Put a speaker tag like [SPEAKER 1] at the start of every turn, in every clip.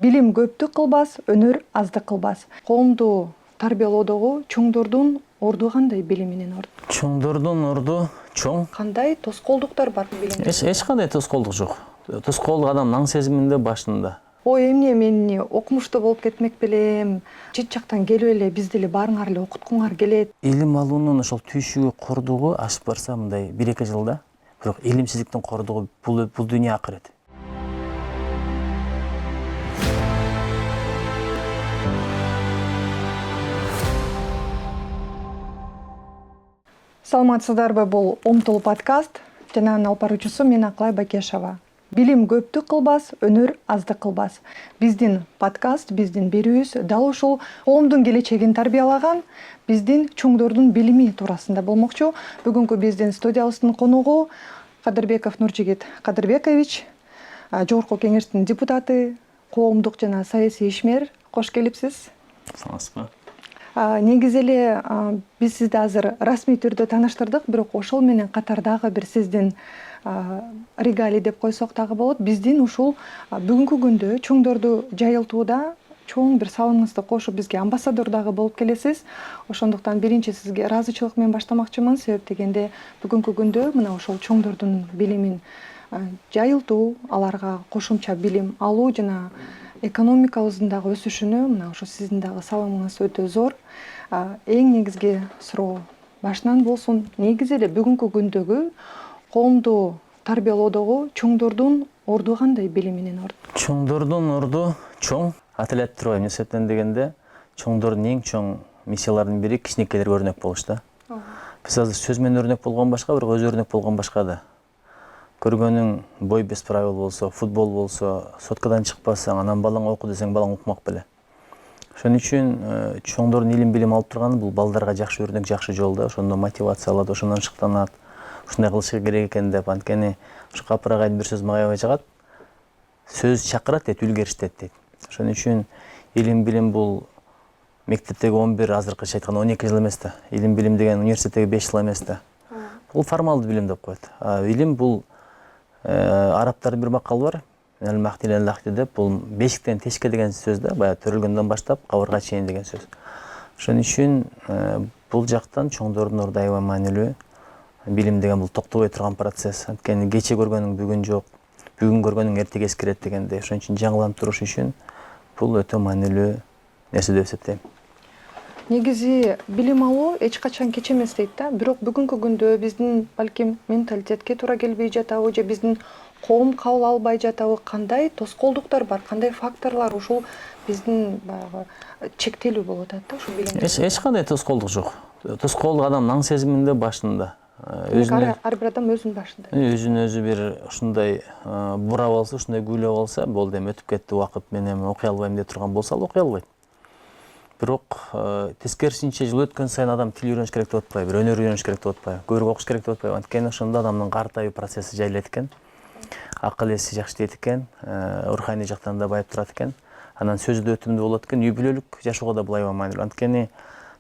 [SPEAKER 1] Билим көптүк кылбас, өнөр аздык кылбас. Коомду тарбиялоодогу чоңдордун орду кандай билим менен орду?
[SPEAKER 2] Чоңдордун орду чоң.
[SPEAKER 1] Кандай тоскоолдуктар бар билим?
[SPEAKER 2] Эч кандай тоскоолдук жок. Тоскоолдук адамдын аң сезиминде, башында.
[SPEAKER 1] Ой, эмне мен окумуштуу болуп кетмек белем. Чет жактан келип эле биз деле баарыңар эле окуткуңар келет.
[SPEAKER 2] Илим алуунун ошол түйшүгү, кордугу ашып барса мындай 1-2 жылда. Бирок илимсиздиктин кордугу бул дүйнө акырет.
[SPEAKER 1] Саламатсыздарбы, бул Умтул подкаст жана анын алып баруучусу мен Аклай Бакешова. Билим көптүк кылбас, өнөр аздык кылбас. Биздин подкаст, биздин берүүбүз дал ушул коомдун келечегин тарбиялаган биздин чоңдордун билими туурасында болмокчу. Бүгүнкү биздин студиябыздын конугу Кадырбеков Нуржигит Кадырбекович, Жогорку Кеңештин депутаты, коомдук жана саясий ишмер. Кош келипсиз.
[SPEAKER 2] Саламатсызбы?
[SPEAKER 1] Негизи эле биз сизди азыр расмий түрдө тааныштырдык, бирок ошол менен катар дагы бир сиздин регалий деп койсок дагы болот. Биздин ушул бүгүнкү күндө чоңдорду жайылтууда чоң бир салымыңызды кошуп бизге амбассадор дагы болуп келесиз. Ошондуктан биринчи сизге ыраазычылык менен баштамакчымын. Себеп дегенде бүгүнкү күндө мына ошол чоңдордун билимин жайылтуу, аларга кошумча билим алуу жана экономикабыздын дагы өсүшүнө мына ошо сиздин дагы салымыңыз өтө зор. Эң негизги суроо башынан болсун. Негизи эле бүгүнкү күндөгү коомду тарбиялоодогу чоңдордун орду кандай билим менен орду?
[SPEAKER 2] Чоңдордун орду чоң. Аталып турбайм, эмне себептен дегенде, чоңдордун эң чоң миссияларынын бири кичинекейлерге өрнөк болуш да. Биз азыр сөз менен өрнөк болгон башка, бирок өзү өрнөк болгон башка да. Көргөнүң бой без правил болсо, футбол болсо, соткадан чыкпасаң, анан балаң оку десең, балаң укмак беле. Ошон үчүн чоңдордун илим билим алып турганы бул балдарга жакшы өрнөк, жакшы жол да. Ошондон мотивация алат, ошондон шыктанат. Ушундай кылышы керек экен деп, анткени ушу Капыр агайдын бир сөзү мага аябай жагат. Сөз чакырат дейт, үл кериштет дейт. Ошон үчүн илим билим бул мектептеги 11, азыркыча айтканда 12 жыл эмес да. Илим билим деген университеттеги 5 жыл эмес да. Бул формалдуу билим деп коет. Илим бул арабтардын бир макалы бар. Деп бул бешиктен тешикке деген сөз да, баягы төрөлгөндөн баштап кабырга чейин деген сөз. Ошон үчүн бул жактан чоңдордун орду аябай маанилүү. Билим деген бул токтобой турган процесс. Анткени кече көргөнүң бүгүн жок, бүгүн көргөнүң эртеге эскирет дегендей. Ошон үчүн жаңыланып туруш үчүн бул өтө маанилүү нерсе деп эсептейм.
[SPEAKER 1] Негизи билим алуу эч качан кеч эмес дейт да. Бирок бүгүнкү күндө биздин балким менталитетке туура келбей жатабы же биздин коом кабыл албай жатабы, кандай тоскоолдуктар бар, кандай факторлор ушул биздин баягы чектелүү болуп атат да ушул билим?
[SPEAKER 2] Эч кандай тоскоолдук жок. Тоскоолдук адамдын аң сезиминде, башында.
[SPEAKER 1] Ар бир адам өзүнүн башында.
[SPEAKER 2] Өзүн өзү бир ушундай бурап алса, ушундай күйлөп алса, болду эми өтүп кетти убакыт, мен эми окуй албайм деп турган болсо, ал окуй албайт. Бирок тескерисинче жыл өткөн сайын адам тил үйрөнүш керек деп атпайбы, бир өнөр үйрөнүш керек деп атпайбы, көбүрөөк окуш керек деп атпайбы. Анткени ошондо адамдын картайуу процесси жайлайт экен. Акыл эси жакшырайт экен, руханий жактан да байып турат экен. Анан сөзү да өтүмдүү болот экен, үй бүлөлүк жашоого да бул аябай маанилүү. Анткени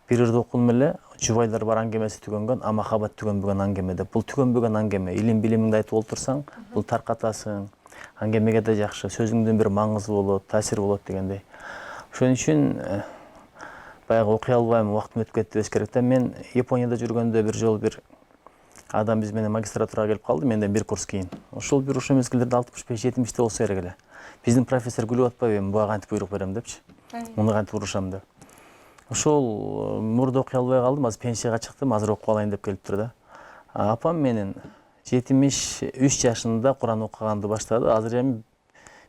[SPEAKER 2] бир ырды окуйм эле, жубайлар бар аңгемеси түгөнгөн, а махабат түгөнбөгөн аңгеме деп. Бул түгөнбөгөн аңгеме. Илим билимиңди айтып олтурсаң, бул таркатасың. Аңгемеге да жакшы, сөзүңдүн бир маңызы болот, таасири болот дегендей. Ошон үчүн баягы окуй албайм, убактым өтүп кетти дебеш керек да. Мен Японияда жүргөндө бир жолу бир адам биз менен магистратурага келип калды, менден бир курс кийин. Ошол бир ошол мезгилдерде 65-70 болсо керек эле. Биздин профессор күлүп атпайбы, эми буга кантип буйрук берем депчи. Муну кантип урушам деп. Ошол мурда окуй албай калдым, азыр пенсияга чыктым, азыр окуп алайын деп келиптир да. Апам менен 73 жашында Куран окуганды баштады. Азыр эми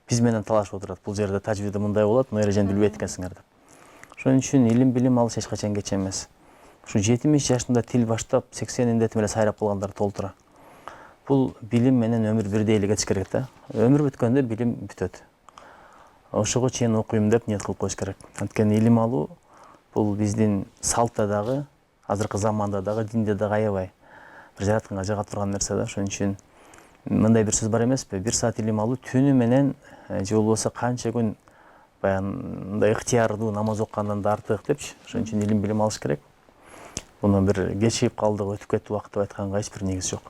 [SPEAKER 2] биз менен талашып отурат. Бул жерде тажвиди мындай болот, мына эрежени билбейт экенсиңер деп. Ошон үчүн илим билим алыш эч качан кеч эмес. Ушу 70 жашында тил баштап 80 индети менен сайрап калгандар толтура. Бул билим менен өмүр бирдей эле кетиш керек да. Өмүр бүткөндө билим бүтөт. Ошого чейин окуйм деп ниет кылып коюш керек. Анткени илим алуу бул биздин салтта дагы, азыркы заманда дагы, динде дагы аябай бир жаратканга жага турган нерсе да. Ошон үчүн мындай бир сөз бар эмеспи? 1 саат илим алуу түнү менен же болбосо канча күн баягындай ыктыярдуу намаз окугандан да артык депчи. Ошон үчүн илим билим алыш керек. Муну бир кечигип калдык, өтүп кетти убакыт деп айтканга эч бир негиз жок.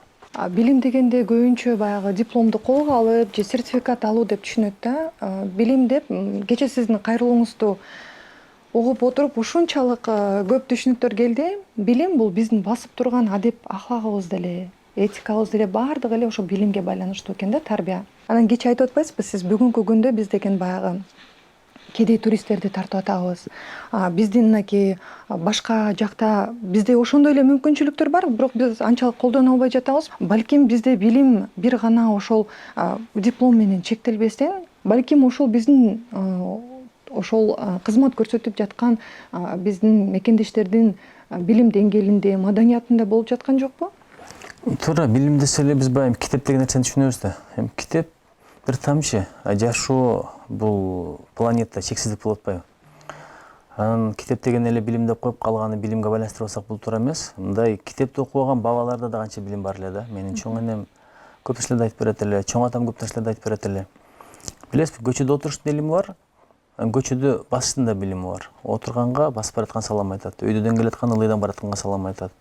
[SPEAKER 1] Билим дегенде көбүнчө баягы дипломду колго алып же сертификат алуу деп түшүнөт да. Билим деп кечээ сиздин кайрылууңузду угуп отуруп ушунчалык көп түшүнүктөр келди. Билим бул биздин басып турган адеп ахлагыбыз деле, этикабыз деле баардыгы эле ошо билимге байланыштуу экен да, тарбия. Анан кечээ айтып атпайсызбы сиз, бүгүнкү күндө биз деген баягы кедей туристтерди тартып атабыз. Биздин мынакей башка жакта бизде ошондой эле мүмкүнчүлүктөр бар, бирок биз анчалык колдоно албай жатабыз. Балким бизде билим бир гана ошол диплом менен чектелбестен, балким ошол биздин ошол кызмат көрсөтүп жаткан биздин мекендештердин билим деңгээлинде, маданиятында болуп жаткан жокпу?
[SPEAKER 2] Туура, билим десе эле биз баягы китеп деген нерсени түшүнөбүз да. Эми китеп бир тамчы, жашоо бул планетта чексиздик болуп атпайбы? Анан китеп деген эле билим деп коюп калганы билимге байланыштырып алсак бул туура эмес. Мындай китепти окубаган бабаларда да канча билим бар эле да. Менин чоң энем көп нерселерди айтып берет эле, чоң атам көп нерселерди айтып берет эле. Билесизби, көчөдө отуруштун илими бар, көчөдө басыштын да билими бар. Отурганга басып бараткан салам айтат, өйдөдөн келаткан ылыйдан баратканга салам айтат.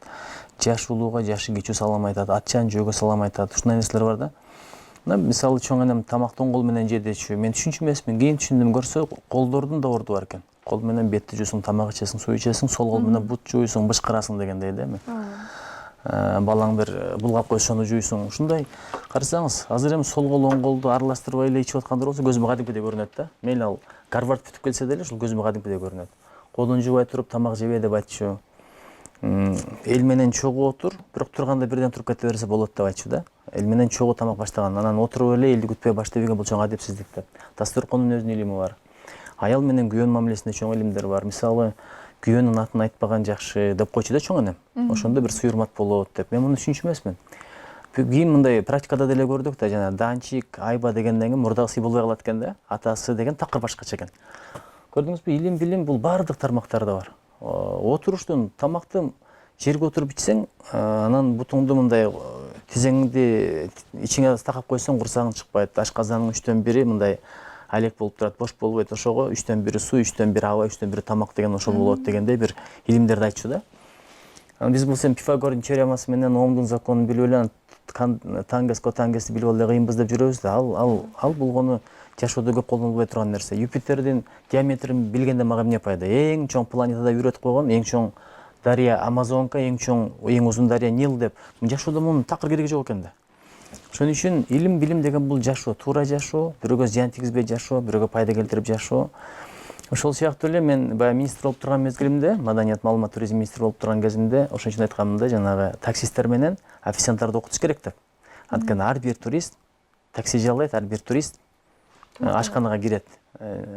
[SPEAKER 2] Жаш улууга жашы кичүү салам айтат, атчан жөөгө салам айтат. Ушундай нерселер бар да. Мисалы чоң энем тамакты оң кол менен жедичү. Мен түшүнчү эмесмин, кийин түшүндүм, көрсө колдордун да орду бар экен. Кол менен бетти жуусуң, тамак ичесиң, суу ичесиң, сол кол менен бут жууйсуң, бышкырасың дегендей да эми. Балаң бир булгап койсо ошону жуйсуң. Ушундай карасаңыз, азыр эми сол кол оң колду аралаштырбай эле ичип аткандар болсо көзүмө кадимкидей көрүнөт да. Мейли ал Гарвард бүтүп келсе деле ушул көзүмө кадимкидей көрүнөт. Колун жуубай туруп тамак жебе деп айтчу. Эл менен чогуу отур, бирок турганда бирден туруп кете берсе болот деп айтчу да. Эл менен чогуу тамак баштаган, анан отуруп эле элди күтпөй баштап ийген бул чоң адепсиздик деп. Дастуркондун өзүнүн илими бар. Аял менен күйөөнүн мамилесинде чоң илимдер бар. Мисалы, күйөөнүн атын айтпаган жакшы деп койчу да чоң энем. Ошондо бир суйурмат болот деп. Мен муну түшүнчү эмесмин. Кийин мындай практикада деле көрдүк да, жана Данчик, Айба дегенден кийин мурдагы сый болбой калат экен да. Атасы деген такыр башкача экен. Көрдүңүзбү, илим, билим бул баардык тармактарда бар. Отуруштун, тамакты жерге отуруп ичсең, анан бутуңду мындай тизеңди ичиңе такап койсоң курсагың чыкпайт. Ашказанын 3/1 мындай алек болуп турат, бош болбойт. Ошого 3/1 суу, 3/1 аба, 3/1 тамак деген ошол болот дегендей бир илимдерди айтчу да. Биз болсо Пифагордун теоремасы менен Омдун законун билип эле тангес котангести билип алып кыйынбыз деп жүрөбүз да. Ал болгону жашоодо көп колдонулбай турган нерсе. Юпитердин диаметрин билгенде мага эмне пайда? Эң чоң планетада үйрөтүп койгон, эң чоң дарыя Амазонка, эң узун дарыя Нил деп. Жашоодо мунун такыр кереги жок экен да. Ошон үчүн илим, билим деген бул жашоо, туура жашоо, бирөөгө зыян тийгизбей жашоо, бирөөгө пайда келтирип жашоо. Ошол сыяктуу эле мен баягы министр болуп турган мезгилимде, маданият, маалымат, туризм министри болуп турган кезимде, ошон үчүн айтканмын да, жанагы таксисттер менен официанттарды окутуш керек деп. Анткени ар бир турист такси жалдайт, ар бир турист ашканага кирет.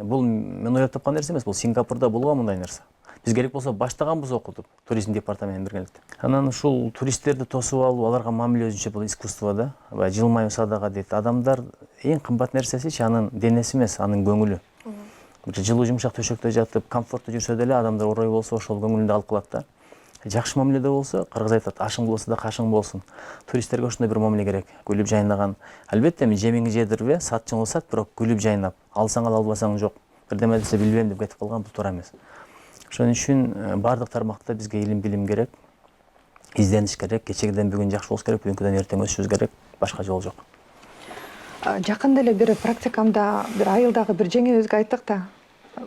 [SPEAKER 2] Бул мен ойлоп тапкан нерсе эмес, бул Сингапурда болгон мындай нерсе. Биз керек болсо баштаганбыз окутуп, туризм департаментинен биргеликте. Анан ушул туристтерди тосуп алуу, аларга мамиле өзүнчө бул искусство да. Баягы жылмаюу садага дейт. Адамдар эң кымбат нерсесичи анын денеси эмес, анын көңүлү. Бир жылуу жумшак төшөктө жатып, комфорттуу жүрсө деле, адамдар орой болсо ошол көңүлүндө алып калат да. Жакшы мамиледе болсо, кыргыз айтат, ашың болсо да кашың болсун. Туристтерге ошондой бир мамиле керек. Күлүп жайнаган. Албетте, эми жемиңди жедирбе, сатчың болсат, бирок күлүп жайнап, алсаң ал, албасаң жок. Бирдеме десе билбейм деп кетип калган, бул туура эмес. Ошон үчүн баардык тармакта бизге илим, билим керек, издениш керек, кечегиден бүгүн жакшы болуш керек, бүгүнкүдөн эртең өсүшүбүз керек, башка жол жок.
[SPEAKER 1] Жакында эле бир практикамда бир айылдагы бир жеңебизге айттык да,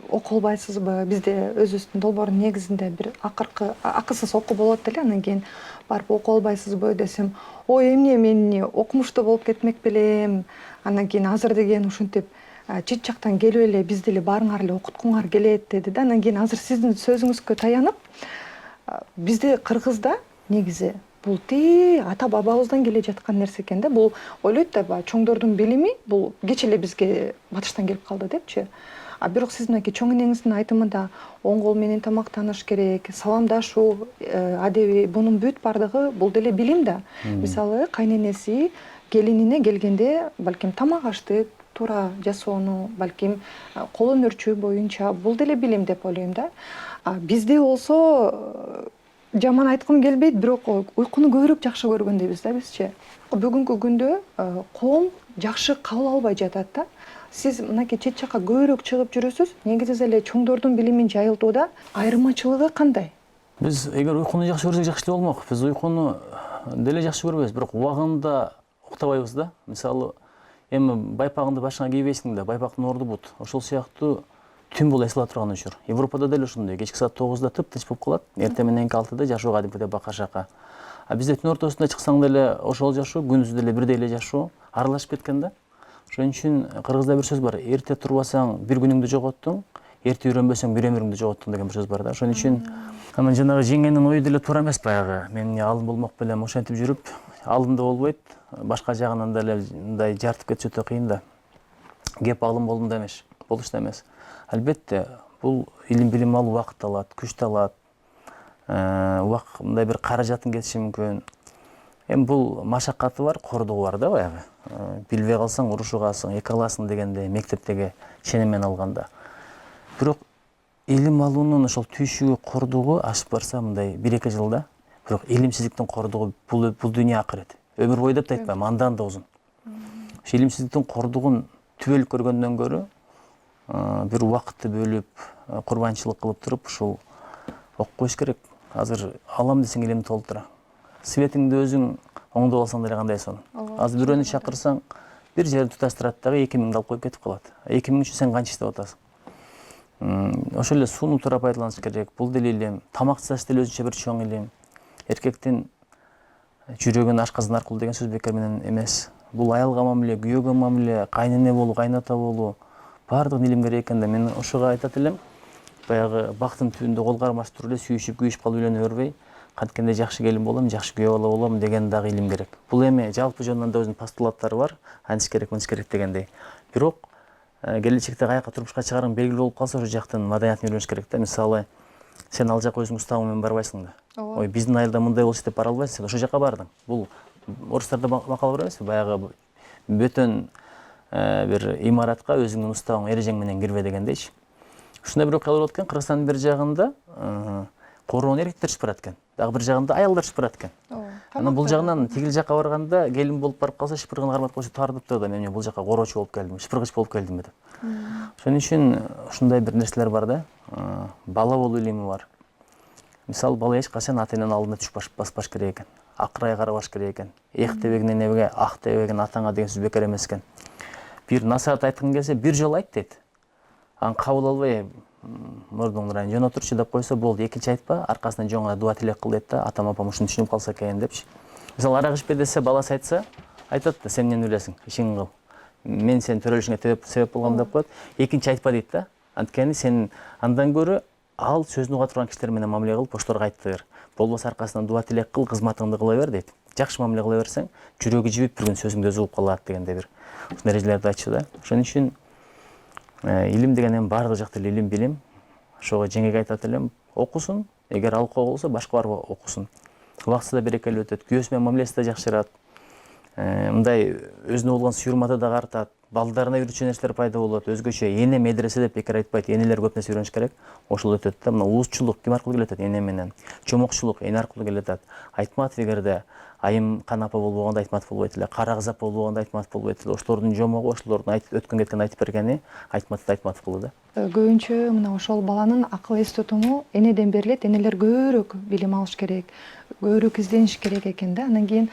[SPEAKER 1] окуй албайсызбы, бизде өзүбүздүн долбоордун негизинде бир акысыз окуу болот деле, анан кийин барып окуй албайсызбы десем, ой эмне мен окумуштуу болуп кетмек белем, анан кийин азыр деген ушинтип чет жактан келип эле бизди эле баарыңар эле окуткуңар келет деди да. Анан кийин азыр сиздин сөзүңүзгө таянып, бизде кыргызда негизи бул ата бабабыздан келе жаткан нерсе экен да. Бул ойлойт да, баягы чоңдордун билими бул кечээ эле бизге батыштан келип калды депчи. Бирок сиздин чоң энеңиздин айтымында оң кол менен тамактаныш керек, саламдашуу адеби, бунун бүт бардыгы бул деле билим да. Мисалы, кайненеси келинине келгенде балким тамак ашты туура жасоону, балким кол өнөрчү боюнча бул деле билим деп ойлойм да. Бизде болсо жаман айткым келбейт, бирок уйкуну көбүрөөк жакшы көргөндөйбүз да бизчи. Бүгүнкү күндө коом жакшы кабыл албай жатат да. Сиз мынакей чет жакка көбүрөөк чыгып жүрөсүз, негизи эле чоңдордун билимин жайылтууда айырмачылыгы кандай?
[SPEAKER 2] Биз эгер уйкуну жакшы көрсөк жакшы эле болмок. Биз уйкуну деле жакшы көрбөйбүз, бирок убагында уктабайбыз да. Мисалы, эми байпагыңды башыңа кийбейсиң да, байпактын орду бут. Ошол сыяктуу түн болуп эсиле турган учур. Европада деле ошондой. Кечки саат 9-да тып-тынч болуп калат. Эртең менен 6-да жашоо кадимкидей бакар-жака. А бизде түн ортосунда чыксаң деле ошол жашоо, күндүз деле бирдей эле жашоо аралашып кеткен да. Ошон үчүн кыргызда бир сөз бар. Эрте турбасаң бир күнүңдү жоготтуң, эрте үйрөнбөсөң бир өмүрүңдү жоготтуң деген бир сөз бар да. Ошон үчүн анан жанагы жеңгенин ою деле туура эмес баягы. Мен алым болмок белем ошентип жүрүп, алым да болбойт. Башка жагынан деле мындай жартып кетиш өтө кыйын да. Кеп алым болдум да эмес, болуш да эмес. Албетте, бул илим билим алуу убакыт алат, күч алат. Мындай бир каражатын кетиши мүмкүн. Эми бул машаккаты бар, кордугу бар да баягы. Билбей калсаң урушугасың, эки аласың дегенде мектептеги ченеммен алганда. Бирок илим алуунун ошол түйшүгү, кордугу ашып барса мындай 1-2 жылда, бирок илимсиздиктин кордугу бул дүйнө акырет. Өмүр бою деп да айтпайм, андан да узун. Ошо илимсиздиктин кордугун түбөлүк көргөндөн көрө бир убакытты бөлүп, курбанчылык кылып туруп ушул окуп коюш керек. Азыр алам десең илимди толтура. Светиңди өзүң оңдоп алсаң деле кандай сонун. Азыр бирөөнү чакырсаң, бир жерин туташтырат дагы 2000 алып коюп кетип калат. 2000 үчүн сен канча иштеп атасың? Ошол эле сууну туура пайдаланыш керек. Бул деле илим. Тамак жасаш деле өзүнчө бир чоң илим. Эркектин жүрөгүн ашказан аркылуу деген сөз бекер менен эмес. Бул аялга мамиле, күйөөгө мамиле, кайнене болуу, кайната болуу, баардыгын илим керек экен да. Мен ошого айтат элем. Баягы бактын түбүндө кол кармашып туруп эле сүйүшүп, күйүшүп калып үйлөнө бербей, канткенде жакшы келин болом, жакшы күйөө бала болом деген дагы илим керек. Бул эми жалпы жөнүнөн да өзүнүн постулаттары бар. Антиш керек, мынтиш керек дегендей. Бирок келечекте каяка турмушка чыгарың белгилүү болуп калса, ошол жактын маданиятын үйрөнүш керек да. Мисалы, сен ал жака өзүң уставың менен барбайсың да. Ой, биздин айылда мындай болчу деп бара албайсың, сен ошол жака бардың. Бул орустарда макал бар эмеспи? Баягы бөтөн бир имаратка өзүңдүн уставың, эрежең менен кирбе дегендейчи. Ушундай бир окуя болот экен. Кыргызстандын бир жагында короон эркектер чыгып барат экен. Дагы бир жагында аялдар чыгып барат экен. Анан бул жагынан тигил жака барганда келин болуп барып калса, шыпыргын карматып койсо тартып турат. Мен бул жака короочу болуп келдим, шыпыргыч болуп келдим деп. Ошон үчүн ушундай бир нерселер бар да. Бала болуу илими бар. Мисалы, бала эч качан ата-эненин алдына түшүп баспаш керек экен. Акырай карабаш керек экен. Эк тебеген энеге, ак тебеген атаңа деген сөз бекер эмес экен. Бир насаат айткың келсе, бир жолу айт дейт. Аны кабыл албай, мурдуңдун райын жөн отурчу деп койсо болду. Экинчи айтпа, аркасынан жоңго дуа тилек кыл дейт да, атам апам ушуну түшүнүп калса экен депчи. Мисалы, арак ичпе десе, баласы айтса, айтат да, сен эмне билесиң, ишиңди кыл. Мен сенин төрөлүшүңө себеп болгом деп коет. Экинчи айтпа дейт да. Анткени сен андан көрө ал сөзүн уга турган кишилер менен мамиле кылып, ошолорго айтып бер. Болбосо аркасынан дуа тилек кыл, кызматыңды кыла бер дейт. Жакшы мамиле кыла берсең, жүрөгү жибип бир күн сөзүңдү өзү угуп калат дегендей бир эрежелерди айтчу да. Ошон үчүн илим деген эми баардык жакта эле илим билим. Ошого жеңеге айтат элем, окусун, эгер алып болсо башка барып окусун. Убактысы да берекелүү өтөт, күйөөсү менен мамилеси да жакшырат. Мындай өзүнө болгон сүйүрматы да артат, балдарына үйрөтчү нерселер пайда болот. Өзгөчө эне медресе деп бекер айтпайт, энелер көп нерсе үйрөнүш керек. Ошол өтөт да. Мына уузчулук ким аркылуу келет? Эне менен. Чомокчулук эне аркылуу келет. Айтматов эгерде айым канапа болбогондо Айтматов болбойт эле, кара кызап болбогондо Айтматов болбойт эле. Ошолордун жомогу, ошолордун өткөн кеткен айтып бергени Айтматов кылды да.
[SPEAKER 1] Көбүнчө мына ошол баланын акыл эс тутуму энеден берилет. Энелер көбүрөөк билим алыш керек, көбүрөөк издениш керек экен да. Анан кийин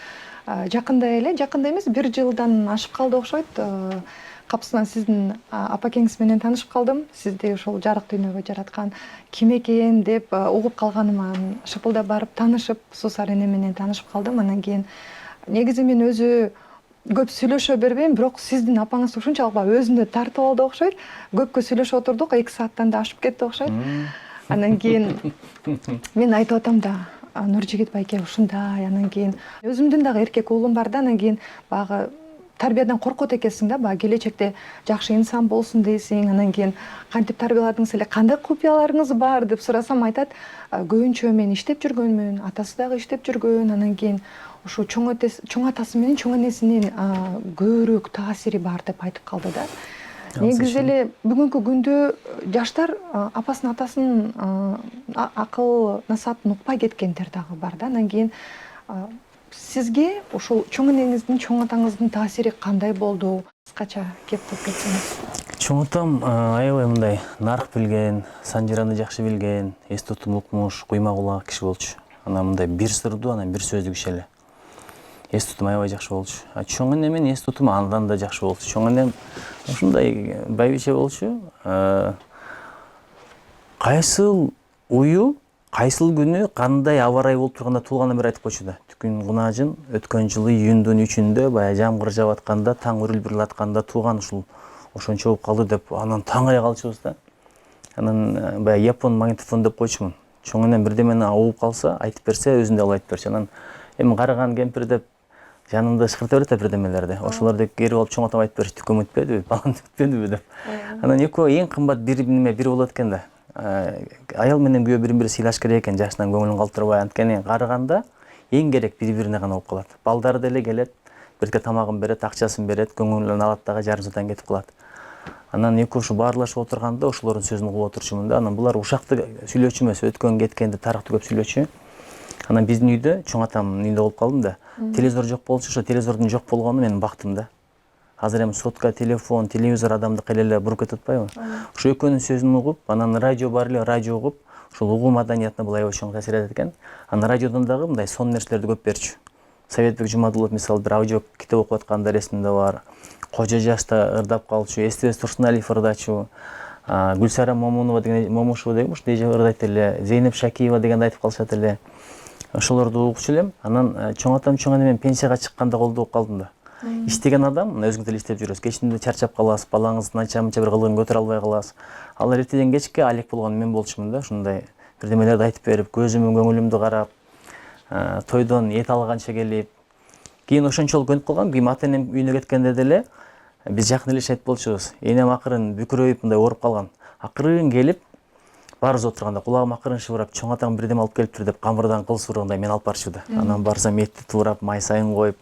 [SPEAKER 1] жакында эмес, 1 жылдан ашып калды окшойт. Капысынан сиздин апакеңиз менен таанышып калдым. Сизди ошол жарык дүйнөгө жараткан ким экен деп угуп калганыман шыпылдап барып таанышып, Суусар эне менен таанышып калдым. Анан кийин негизи мен өзү көп сүйлөшө бербейм, бирок сиздин апаңыз ушунчалык өзүнө тартып алды окшойт. Көпкө сүйлөшүп отурдук, 2 сааттан да ашып кетти окшойт. Анан кийин мен айтып атам да, Нуржигит байке ушундай. Анан кийин өзүмдүн дагы эркек уулум бар да. Анан кийин багы тарбиядан коркот экенсиң да, багы келечекте жакшы инсан болсун дейсиң. Анан кийин кантип тарбияладыңыз эле, кандай купуяларыңыз бар деп сурасам, айтат, көбүнчө мен иштеп жүргөнмүн, атасы дагы иштеп жүргөн. Анан кийин ушу чоң атасы менен чоң энесинин көбүрөөк таасири бар деп айтып калды да. Негизи эле бүгүнкү күндө жаштар апасын атасынын акыл насаатын укпай кеткендер дагы бар да. Анан кийин сизге ошол чоң энеңиздин, чоң атаңыздын таасири кандай болду? Кыскача кептеп кетсеңиз.
[SPEAKER 2] Чоң атам аябай мындай нарк билген, санжираны жакшы билген, эс тутум укмуш, куйма кулак киши болчу. Анан мындай бир сырдуу, анан бир сөздүк иши эле. эс тутум аябай жакшы болчу. Чоң эне менен эс тутум андан да жакшы болчу. Чоң энем ушундай байбиче болчу. Кайсыл уyu, кайсыл күнү кандай аба ырайы болуп турганда туулганын бери айтып койчу да. Түкүн Кунажын өткөн жылы июндун 3-үндө баягы жамгыр жаап атканда, таң үрүлбүрүл атканда туулган ушул ошончо болуп калды деп анан таңай калчубуз да. Анан баягы япон магнитофон деп койчумун. Чоң энем бирдемени угуп калса, айтып берсе, өзүн да айтып берчү. Анан эми карыган кемпир деп жанымда шыкырта берет да бирдемелерди. Ошолорду кээрип алып чоң атам айтып берчү, түкөм өтпөдүбү, балам өтпөдүбү деп. Анан экөө эң кымбат бир болот экен да. Аял менен күйөө бири-бири сыйлаш керек экен, жашынан көңүлүн калтырбай. Анткени карыганда эң керек бири-бирине гана болуп калат. Балдары деле келет, бирге тамагын берет, акчасын берет, көңүлүн алат дагы жарым саатан кетип калат. Анан экөө ушу баарлашып отурганда ошолордун сөзүн угуп отурчумун да. Анан булар ушакты сүйлөчү эмес, өткөн кеткенди, тарыхты көп сүйлөчү. Анан биздин үйдө, чоң атамдын үйүндө болуп калдым да. Телевизор жок болчу, ошо телевизордун жок болгону менин бактым да. Азыр эми сотка, телефон, телевизор адамды кыйла буруп кетип атпайбы? Ошо экөөнүн сөзүн угуп, анан радио бар эле, радио угуп, ошол угуу маданиятына бул аябай чоң таасир этет экен. Анан радиодон дагы мындай сон нерселерди көп берчү. Советбек Жумадулов мисалы бир аудио китеп окуп атканда эсимде бар. Кожо жашта ырдап калчу, Эстебес Турсуналиев ырдачу, Гүлсара Момушева деген ушу деже ырдайт эле, Зейнеп Шакиева дегенди айтып калышат эле. Ошолорду угупчу элем. Анан чоң атам чоң эне менен пенсияга чыкканда колдоп калдым да. Иштеген адам, өзүңүз деле иштеп жүрөсүз. Кечинде чарчап каласыз, балаңыздын анча-мынча бир кылыгын көтөрө албай каласыз. Алар эртеден кечке алек болгон мен болчумун да, ушундай бирдемелерди айтып берип, көзүмө көңүлүмдү карап, тойдон эт алганча келип. Кийин ошончолук көнүп калгам, кийин ата энем үйүнө кеткенде деле биз жакын элешет болчубуз. Энем акырын бүкүрөйүп мындай ооруп калган. Акырын келип, барыбыз отурганда кулагыма акырын шыбырап, чоң атаң бирдеме алып келиптир деп камырдан кыл сургандай мен алып барчу да. Анан барсам этти туурап, май сайын коюп,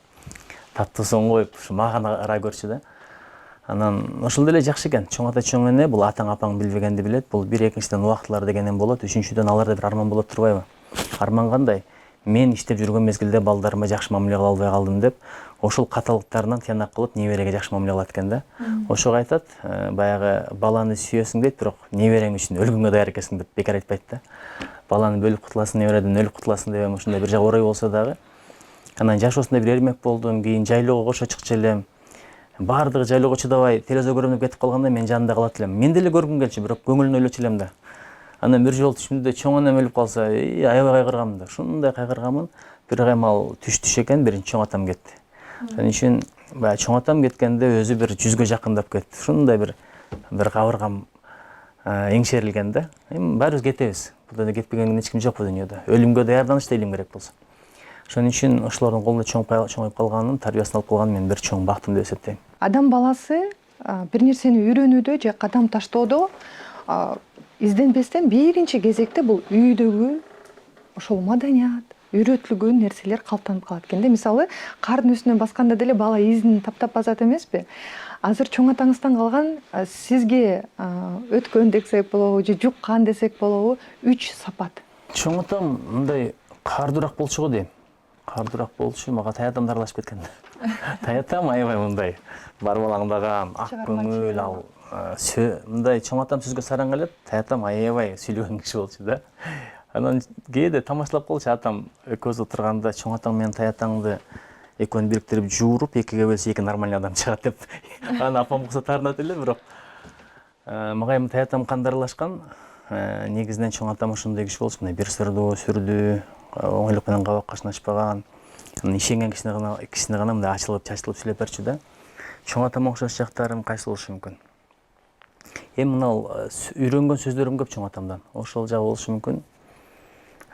[SPEAKER 2] таттуусун коюп, ушу мага карай көрчү да. Анан ошол деле жакшы экен. Чоң ата чоң эне бул атаң апаң билбегенди билет. Бул бир экинчиден убактылар дегенем болот. Үчүнчүдөн аларда бир арман болот турбайбы? Арман кандай? Мен иштеп жүргөн мезгилде балдарыма жакшы мамиле кыла албай калдым деп, ошол каталыктарынан тыянак кылып небереге жакшы мамиле кылат экен да. Ошого айтат, баягы баланы сүйөсүң дейт, бирок неберең үчүн өлгөнгө даяр экенсиң деп бекер айтпайт да. Баланы бөлүп кутуласың, небереден өлүп кутуласың деп ушундай бир жак орой болсо дагы. Анан жашоосунда бир эрмек болдум, кийин жайлоого кошо чыкчу элем. Баардыгы жайлоого чыдабай, телевизор көрөм деп кетип калганда мен жанында калат элем. Мен деле көргүм келчү, бирок көңүлүн ойлочу элем да. Анан бир жолу түшүмдө чоң энем өлүп калса, аябай кайгыргам да. Ушундай кайгыргамын, бир каймал түш экен, биринчи чоң атам кетти. Ошон үчүн баягы чоң атам кеткенде өзү бир 100гө жакындап кетти. Ушундай бир кабыргам эңшерилген да. Эми баарыбыз кетебиз. Бул да кетпеген эч ким жок бул дүйнөдө. Өлүмгө даярданыш да илим керек болсо. Ошон үчүн ошолордун колунда чоңоюп калганын, тарбиясын алып калганын мен бир чоң бактым деп эсептейм.
[SPEAKER 1] Адам баласы бир нерсени үйрөнүүдө же кадам таштоодо изденбестен биринчи кезекте бул үйдөгү ошол маданият, үйрөтүлгөн нерселер калыптанып калат экен да. Мисалы, кардын үстүнөн басканда деле бала изин таптап басат эмеспи? Азыр чоң атаңыздан калган сизге өткөн десек болобу же жуккан десек болобу 3 сапат.
[SPEAKER 2] Чоң атам мындай кардуураак болчу го дейм. Кардуураак болчу, мага таятам аралашып кеткен. Таятам аябай мындай барбалаңдаган, ак көңүл, ал мындай чоң атам сөзгө сараң келет, таятам аябай сүйлөгөн киши болчу да. Анан кээде тамашалап калчу атам экөөбүз отурганда, чоң атаң менен таятаңды экөөнү бириктирип жууруп, экиге бөлсө эки нормальный адам чыгат деп. Анан апам болсо таарынат эле, бирок мага эми таятам кандай аралашкан, негизинен чоң атам ошондой киши болчу, мындай бир сырдуу, сүрдүү, оңойлук менен кабак кашын ачпаган. Анан ишенген кишине гана мындай ачылып, чачылып сүйлөп берчү да. Чоң атама окшош жактарым кайсы болушу мүмкүн? Эми мынау үйрөнгөн сөздөрүм көп чоң атамдан. Ошол жагы болушу мүмкүн.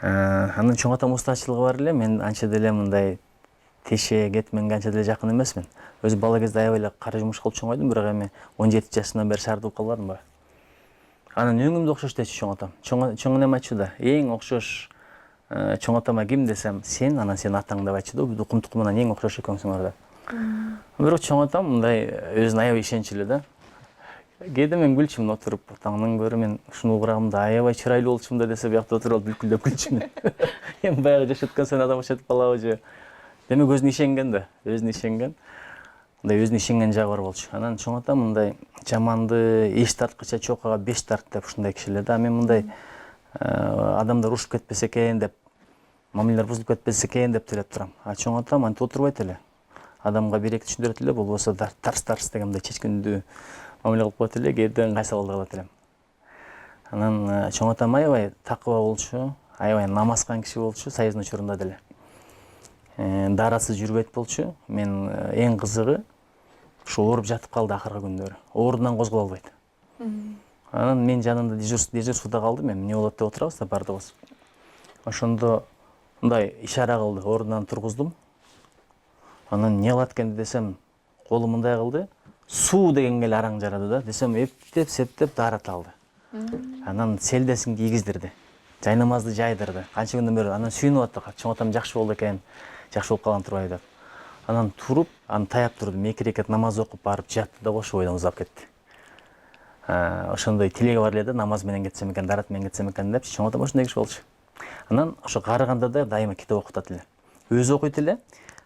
[SPEAKER 2] Анан чоң атам устачылыгы бар эле, мен анча деле мындай теше, кетменге анча деле жакын эмесмин. Өзү бала кезде аябай эле кара жумуш кылып чоңойдум, бирок эми 17 жашынан бери шаар болуп калбадым ба. Анан өңүмдү окшош дечү чоң атам. Чоң энем айтчу да, эң окшош чоң атама ким десем, сен, анан сенин атаң деп айтчу да, укум тукумунан эң окшош экөөңсүңөр деп. Бирок чоң атам мындай өзүнө аябай ишенчилүү да. Кээде мен күлчүмүн отуруп, атаңдан көрө мен ушуну угурамда аябай чырайлуу болчумун да десе, биякта отуруп алып бүлкүлдөп күлчүмүн. Эми баягы жаш өткөн сайын адам ошентип калабы же. Демек өзүнө ишенген да, өзүнө ишенген. Мындай өзүнө ишенген жагы бар болчу. Анан чоң атам мындай жаманды эч тарткыча чокага 5 тарт деп ушундай киши эле да. Мен мындай адамдар урушуп кетпесе экен деп мамилелер бузулуп кетпесе экен деп тилеп турам. А чоң атам антип отурбайт эле. Адамга бир-эки түшүндүрөт эле, болбосо тарс дегенде чечкиндүү мамиле кылып коет эле, кээде ыңгайсыз абалда калат элем. Анан чоң атам аябай такыба болчу, аябай намазкан киши болчу, союздун учурунда деле. Дарасыз жүрбөйт болчу. Мен эң кызыгы ушу ооруп жатып калды акыркы күндөрү. Оорунан козголо албайт. Анан мен жанында дежурствода калдым, эми эмне болот деп отурабыз да бардыгыбыз. Ошондо мындай ишара кылды, ордунан тургуздум. Анан эмне кылат экен десем, колу мындай кылды. Суу дегенге эле араң жарады да, десем эптеп, септеп дарата алды. Анан селдесин кийгиздирди. Жайнамазды жайдырды. Канча күндөн бери анан сүйүнүп аттык. Чоң атам жакшы болду экен, жакшы болуп калган турбайбы деп. Анан туруп, анан таяп турдум. 2 рекет намаз окуп барып жатты да ошо бойдон узап кетти. Ошондой тилеги бар эле да, намаз менен кетсем экен, дарат менен кетсем экен деп. Чоң атам ошондой киши болчу. Анан ошо карыганда да дайыма китеп окутат эле. Өзү окуйт эле.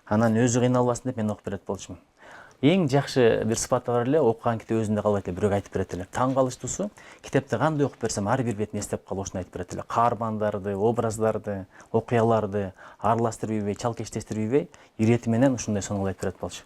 [SPEAKER 2] Анан өзү кыйналбасын деп мен окуп берет болчумун. Эң жакшы бир сыпаты бар эле, окуган китеп өзүндө калбайт эле, бирөөгө айтып берет эле. Таң калыштуусу, китепти кандай окуп берсем, ар бир бетин эстеп калып ошону айтып берет эле. Каармандарды, образдарды, окуяларды аралаштырып ийбей, чалкештештирип ийбей, ирети менен ушундай сонун айтып берет болчу.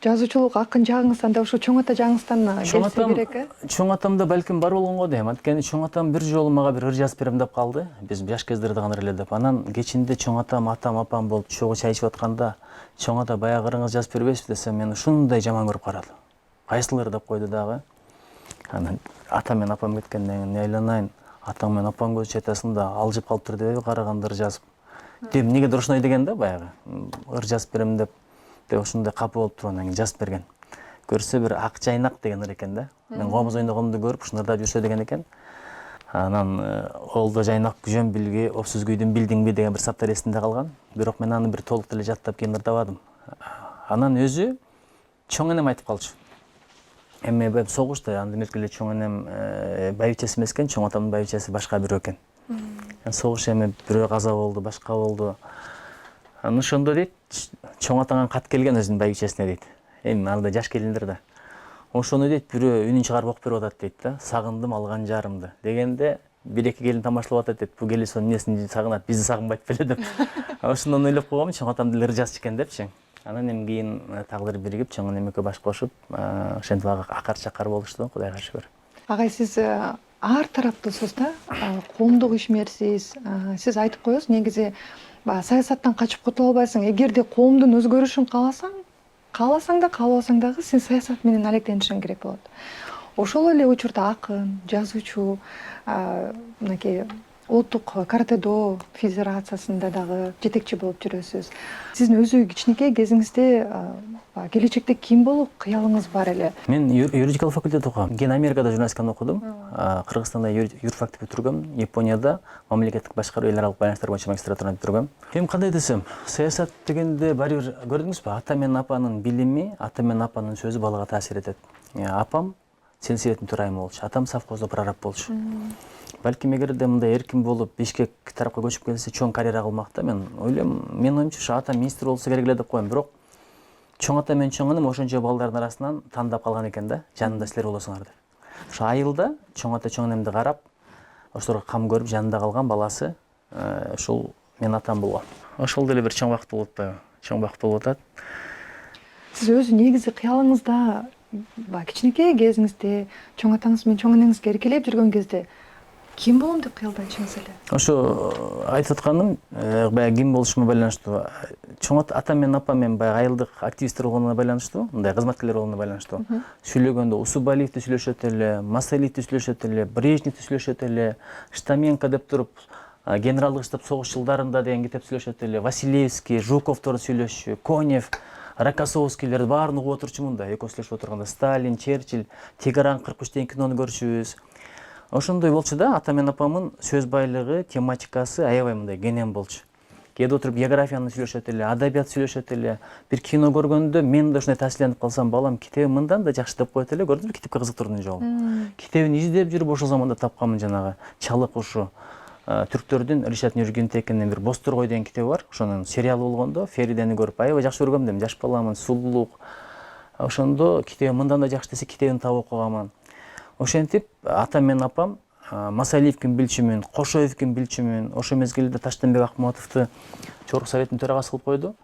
[SPEAKER 1] Жазуучулук акын жагыңыздан да ошо чоң ата жагыңыздан келсе керек э?
[SPEAKER 2] Чоң атамда балким бар болгонго дейм. Анткени чоң атам бир жолу мага бир ыр жазып берем деп калды. Биз жаш кездерде гана эле деп. Анан кечинде чоң атам, апам болуп чогуу чай ичип атканда, чоң ата баягы ырыңыз жазып бербейсизби десем, мен ушундай жаман көрүп карады. Кайсылыр деп койду дагы. Анан атам менен апам кеткенден кийин эмне айланайын, атаң менен апаң көз чайтасың да алжып калыптыр дебейби караганда ыр жазып. Деп эмнегедир ошондой деген да баягы. Ыр жазып берем деп ошондой капы болуп туруп анан кийин жазып берген. Көрсө бир ак жайнак деген ыр экен да. Мен комуз ойногонду көрүп ушуну ырдап жүрсө деген экен. Анан олдо жайнак күжөн билги, опсуз күйдүн билдиңби деген бир саптар эсимде калган. Бирок мен аны бир толук деле жаттап кийин ырдабадым. Анан өзү чоң энем айтып калчу. Эми согушта андан эле чоң энем байбичеси эмес экен, чоң атамдын байбичеси башка бирөө экен. Согуш эми бирөө каза болду, башка болду. Анан ошондо дейт, чоң атаңан кат келген өзүнүн байбичесине дейт. Эми анда жаш келиндер да. Ошону дейт, бирөө үнүн чыгарып окуп берип атат дейт да. Сагындым алган жарымды дегенде бир-эки келин тамашалап атат дейт. Бу келесо эмнесин сагынат, бизди сагынбайт беле деп. Ошондон ойлоп койгом, чоң атам деле ыр жазчу экен депчи. Анан эми кийин тагдыр биригип, чоң энем экөө баш кошуп, ошентип акар-чакар болушту, Кудайга шүгүр.
[SPEAKER 1] Агай, сиз ар тараптуусуз да, коомдук ишмерсиз. Сиз айтып коесуз, негизи саясаттан качып кутула албайсың. Эгерде коомдун өзгөрүшүн кааласаң да, каалабасаң дагы сен саясат менен алектенишиң керек болот. Ошол эле учурда акын, жазуучу, мынакей Улуттук каратэ-до федерациясында дагы жетекчи болуп жүрөсүз. Сиздин өзү кичинекей кезиңизде келечекте ким болуп кыялыңыз бар эле?
[SPEAKER 2] Мен юридикалык факультет окугам. Кийин Америкада журналистиканы окудум. Кыргызстанда юрфакты бүтүргөм. Японияда мамлекеттик башкаруу эл аралык байланыштар боюнча магистратураны бүтүргөм. Эми кандай десем, саясат дегенде баары бир көрдүңүзбү? Ата менен апанын билими, ата менен апанын сөзү балага таасир этет. Апам сельсоветтин төрайымы болчу, атам совхоздо прораб болчу. Балким эгерде мындай эркин болуп Бишкек тарапка көчүп келсе, чоң карьера кылмак да. Мен ойлойм, менин оюмча атам министр болсо керек эле деп коем. Бирок чоң ата менен чоң энем ошончо балдардын арасынан тандап калган экен да, жанында силер болосуңар деп. Ошо айылда чоң ата чоң энемди карап, ошолорго кам көрүп жанында калган баласы ушул менин атам болгон. Ошол деле бир чоң бакыт болуп атпайбы? Чоң бакыт болуп атат.
[SPEAKER 1] Сиз өзү негизи кыялыңызда кичинекей кезиңизде чоң атаңыз менен чоң энеңизге эркелеп жүргөн кезде ким болом деп кыялдачыңыз эле?
[SPEAKER 2] Ошо айтып атканым, баягы ким болушума байланыштуу. Чоң атам менен апам менен баягы айылдык активисттер болгонуна байланыштуу, мындай кызматкерлер болгонуна байланыштуу. Сүйлөгөндө Усубалиевди сүйлөшөт эле, Масалиевди сүйлөшөт эле, Брежневди сүйлөшөт эле, Штаменко деп туруп, генералдык штаб согуш жылдарында деген китеп сүйлөшөт эле, Василевский, Жуковдор сүйлөшчү, Конев, Рокоссовскийлерди баарын угуп отурчумун да, экөө сүйлөшүп отурганда Сталин, Черчилль, Тегеран 43 деген кинону көрчүбүз. Ошондой болчу да, ата менен апамын сөз байлыгы, тематикасы аябай мындай кенен болчу. Кээде отуруп географияны сүйлөшөт эле, адабият сүйлөшөт эле. Бир кино көргөндө мен да ушундай таасирленип калсам, балам китеби мындан да жакшы деп коет эле, көрдүңбү китепке кызыктыруунун жолун. Китебин издеп жүрүп ошол заманда тапканмын жанагы Чалык ушу түрктөрдүн Ришат Нургентекинин бир Бозторгой деген китеби бар. Ошонун сериалы болгондо Феридени көрүп аябай жакшы көргөм дейм. Жаш баламын, сулуулук. Ошондо китеби мындан да жакшы десе, китебин таап окуганмын. Ошентип ата менен апам Масалиевдин билчүмүн, Кошоевдин билчүмүн, ошол мезгилде Таштанбек Акматовду Чорку советтин төрагасы кылып койду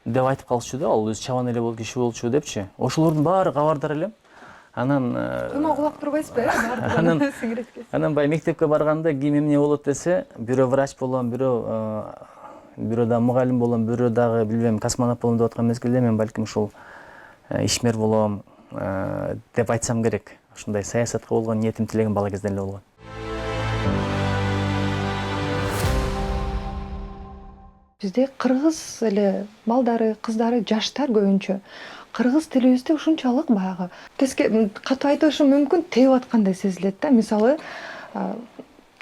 [SPEAKER 2] деп айтып калышчу да, ал өзү чабан эле киши болчу депчи. Ошолордун баары кабардар элем. Анан
[SPEAKER 1] Кыймак улак турбайсызбы, баардыгын сиңиреткесиз.
[SPEAKER 2] анан баягы мектепке барганда ким эмне болот десе, бирөө врач болом, бирөө дагы мугалим болом, бирөө дагы билбейм космонавт болом деп аткан мезгилде мен балким ушул ишмер болом деп айтсам керек. Ушундай саясатка болгон ниетим, тилегим бала кезден эле болгон.
[SPEAKER 1] Бизде кыргыз эле балдары, кыздары, жаштар көбүнчө кыргыз тилибизди ушунчалык баягы катуу айтышым мүмкүн, тееп аткандай сезилет да. Мисалы,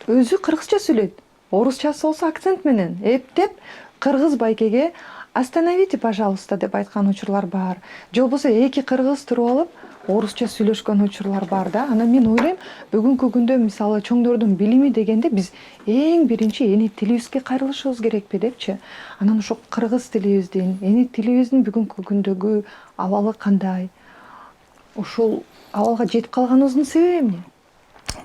[SPEAKER 1] өзү кыргызча сүйлөйт, орусчасы болсо акцент менен эптеп кыргыз байкеге «Остановите, пожалуйста» деп айткан учурлар бар. Же болбосо эки кыргыз туруп алып орусча сүйлөшкөн учурлар бар да. Анан мен ойлойм, бүгүнкү күндө мисалы чоңдордун билими дегенде биз эң биринчи эне тилибизге кайрылышыбыз керекпи депчи. Анан ошо кыргыз тилибиздин, эне тилибиздин бүгүнкү күндөгү абалы кандай? Ушул абалга жетип калганыбыздын себеби эмне?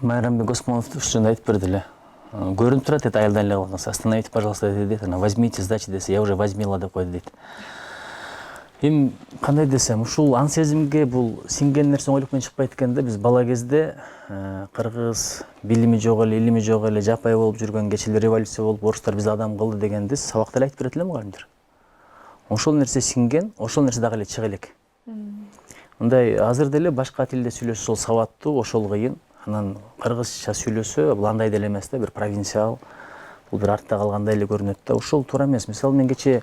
[SPEAKER 2] Майрамбек Осмонов ушуну айтып берди эле. Көрүнүп турат дейт, айылдан эле калганса. «Остановите, пожалуйста» дейт. Анан «Возьмите сдачи» десе, я уже возьмила деп койду дейт. Эми кандай десем, ушул аң сезимге бул сиңген нерсе оңойлук менен чыкпайт экен да. Биз бала кезде кыргыз билими жок эле, илими жок эле, жапай болуп жүргөн, кечээ революция болуп, орустар бизди адам кылды дегенди сабакта эле айтып берет эле мугалимдер. Ошол нерсе сиңген, ошол нерсе дагы эле чыга элек. Мындай азыр деле башка тилде сүйлөшсө сабаттуу, ошол кыйын. Анан кыргызча сүйлөсө бул андай деле эмес да, бир провинциал, бул бир артта калгандай эле көрүнөт да. Ушул туура эмес. Мисалы мен кечээ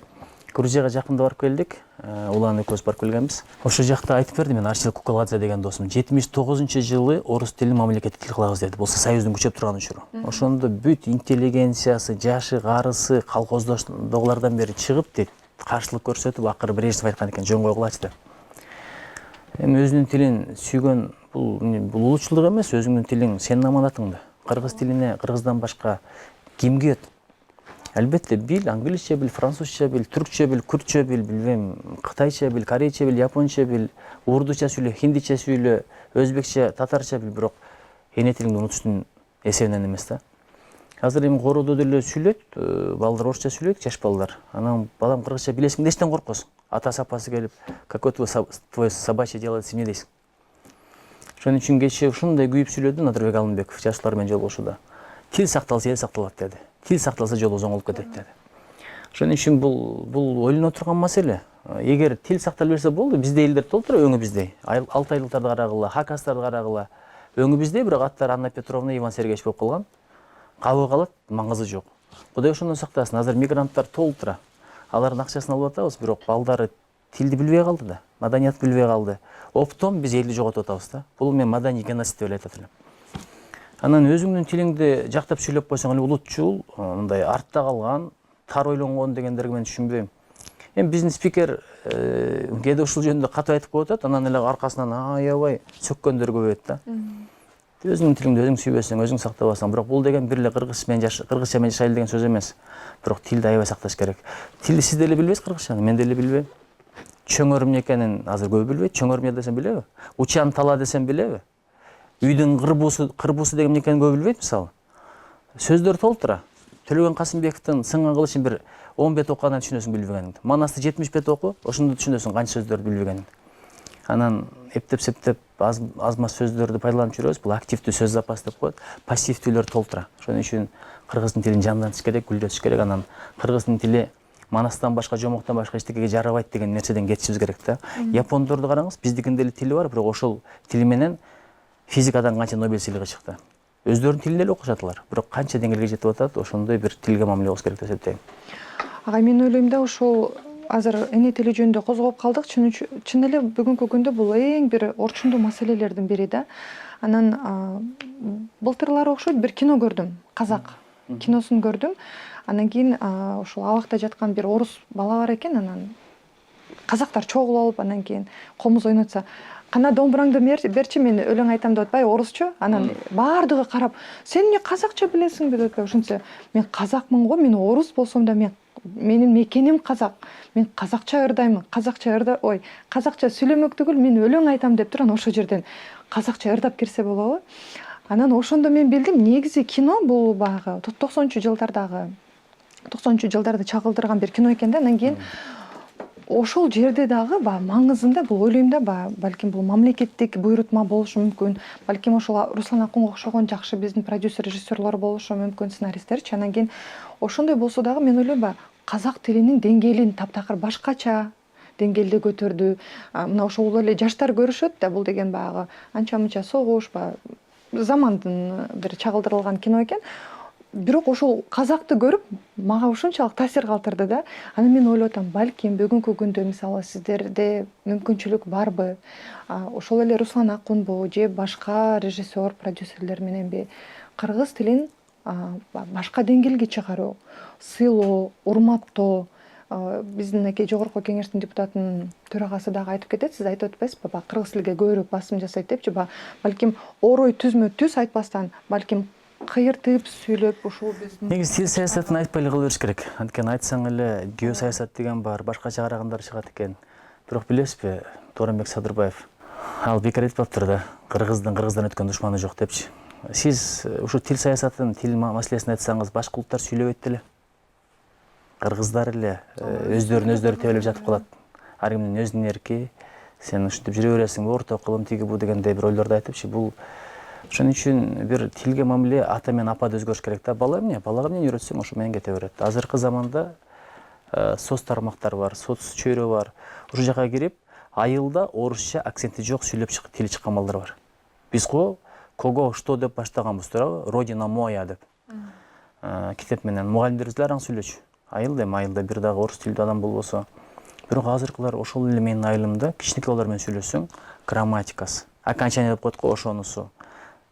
[SPEAKER 2] Грузияга жакында барып келдик. Улан экөөбүз барып келгенбиз. Ошол жакта айтып берди мен Арчил Кукаладзе деген досум. 79-жылы орус тилин мамлекеттик тил кылабыз деди. Болсо Союздун күчөп турган учуру. Ошондо бүт интеллигенциясы, жашы, карысы, колхоздоглордон бери чыгып дейт, каршылык көрсөтүп, акыры Брежнев айткан экен, жөн койгулачы деп. Эми өзүнүн тилин сүйгөн бул улуучулдук эмес, өзүңдүн тилиң сенин аманатың да. Кыргыз тилине кыргыздан башка ким күйөт? Албетте бил, англисче бил, французча бил, түркчө бил, күртчө бил, билбейм, кытайча бил, корейче бил, японча бил, урдуча сүйлө, хиндиче сүйлө, өзбекче, татарча бил, бирок эне тилиңди унутуштун эсебинен эмес да. Азыр эми короодо деле сүйлөйт, балдар орусча сүйлөйт, жаш балдар. Анан балам кыргызча билесиң, эчтен коркосуң. Атасы апасы келип, какой твой собачье делается, эмне дейсиң? Ошон үчүн кечээ ушундай күйүп сүйлөдү Надырбек Алымбеков жаштар менен жолугушууда. Тил сакталса эл сакталат деди. Тил сакталса жолубуз оңолуп кетет деди. Ошон үчүн бул ойлоно турган маселе. Эгер тил сактала берсе болду, бизде элдер толтура өңү биздей. Алтайлыктарды карагыла, хакастарды карагыла. Өңү биздей, бирок аттары Анна Петровна, Иван Сергеевич болуп калган. Кабы калат, маңызы жок. Кудай ошондон сактасын. Азыр мигранттар толтура. Алардын акчасын алып атабыз, бирок балдары тилди билбей калды да, маданиятты билбей калды. Оптом биз элди жоготуп атабыз да. Бул мен маданий геноцид деп айтат элем. Анан өзүңдүн тилиңди жактап сүйлөп койсоң эле улутчул, мындай артта калган, тар ойлонгон дегендерге мен түшүнбөйм. Эми биздин спикер кээде ушул жөнүндө катуу айтып коюп атат, анан эле аркасынан аябай сөккөндөр көбөйөт да. Өзүңдүн тилиңди өзүң сүйбөсөң, өзүң сактабасаң, бирок бул деген бир эле кыргызча менен жашайлы деген сөз эмес. Бирок тилди аябай сакташ керек. Тилди сиз деле билбейсиз кыргызчаны, мен деле билбейм. Чөңөр эмне экенин азыр көбү билбейт. Чөңөр эмне десем билеби? Учан тала десем билеби? Үйдүн кырбуусу деген эмне экенин көбү билбейт мисалы. Сөздөр толтура. Төлөгөн Касымбековдун сынган кылычын бир 10 бет окугандан түшүнөсүң билбегениңди. Манасты 70 бет оку, ошондо түшүнөсүң канча сөздөрдү билбегениңди. Анан эптеп-септеп аз-маз сөздөрдү пайдаланып жүрөбүз. Бул активдүү сөз запасы деп коет. Пассивдүүлөр толтура. Ошон үчүн кыргыздын тилин жандантыш керек, гүлдөтүш керек. Анан кыргыздын тили манастан башка, жомоктон башка эчтекеге жарабайт деген нерседен кетишибиз керек да. Япондорду караңыз, биздикин деле тили бар, бирок ошол тили менен физикадан канча Нобель сыйлыгы чыкты. Өздөрүнүн тилинде эле окушат алар. Бирок канча деңгээлге жетип атат, ошондой бир тилге мамиле кылыш керек деп эсептейм.
[SPEAKER 1] Агай, мен ойлойм да, ушул азыр эне тили жөнүндө козгоп калдык. Чын эле бүгүнкү күндө бул эң бир орчундуу маселелердин бири да. Анан былтырлары окшойт бир кино көрдүм, казак киносун көрдүм. Анан кийин ушул абакта жаткан бир орус бала бар экен, анан казактар чогулуп, анан кийин комуз ойнотса, кана домбураңды берчи, мен өлөң айтам деп атпайбы, орусча. Анан баардыгы карап, сен эмне казакча билесиңби деп атпайбы. Ошентсе, мен казакмын го, мен орус болсом да менин мекеним казак. Мен казакча ырдаймын, казакча сүйлөмөк түгүл, мен өлөң айтам деп тур, анан ошол жерден казакча ырдап кирсе болобу. Анан ошондо мен билдим, негизи кино бул баягы 90 жылдарда чагылдырган бир кино экен да. Анан кийин ошол жерде дагы баягы маңызында бул ойлойм да, балким бул мамлекеттик буйрутма болушу мүмкүн. Балким ошол Руслан Акунга окшогон жакшы биздин продюсер, режиссерлор болушу мүмкүн, сценаристтерчи. Анан кийин ошондой болсо дагы мен ойлойм, казак тилинин деңгээлин таптакыр башкача деңгээлде көтөрдү. Мына ошол эле жаштар көрүшөт да, бул деген баягы анча мынча согуш, замандын бир чагылдырылган кино экен. Бирок ошол казакты көрүп, мага ушунчалык таасир калтырды да. Анан мен ойлоп атам, балким бүгүнкү күндө мисалы сиздерде мүмкүнчүлүк барбы? Ошол эле Руслан Акунбу же башка режиссер, продюсерлер мененби кыргыз тилин башка деңгээлге чыгаруу, сыйлоо, урматтоо. Биздин жогорку кеңештин депутатынын төрагасы дагы айтып кетет, сиз айтып атпайсызбы? Кыргыз тилге көбүрөөк басым жасайт депчи, балким орой түзмө түз айтпастан, балким кыйыртып сүйлөп ушул биздин
[SPEAKER 2] негизи тил саясатын айтпай эле кала бериш керек. Анткени айтсаң эле геосаясат деген бар, башкача карагандар чыгат экен. Бирок билесизби, Тооронбек Садырбаев ал бекер айтып калыптыр да, кыргыздын кыргыздан өткөн душманы жок депчи. Сиз ушу тил саясатын, тил маселесин айтсаңыз, башка улуттар сүйлөбөйт деле. Кыргыздар эле өздөрүн өздөрү тебелеп жатып калат. Ар кимдин өзүнүн эрки, сен ушинтип жүрө бересиң, орто кылым тиги бу дегендей бир ойлорду айтыпчы. Бул ошон үчүн бир тилге мамиле ата менен апада өзгөрүш керек да. Балага эмне үйрөтсөң, ошо менен кете берет. Азыркы заманда соц тармактар бар, соц чөйрө бар. Ушул жака кирип, айылда орусча акценти жок сүйлөп тили чыккан балдар бар. Биз кого что деп баштаганбыз, туурабы? Родина моя деп. Китеп менен мугалимдерибиз эле араң сүйлөчү. Айылда бир дагы орус тилдүү адам болбосо. Бирок азыркылар ошол эле менин айылымда кичинекей балдар менен сүйлөшсөң, грамматикасы, окончание деп коет го, ошонусу,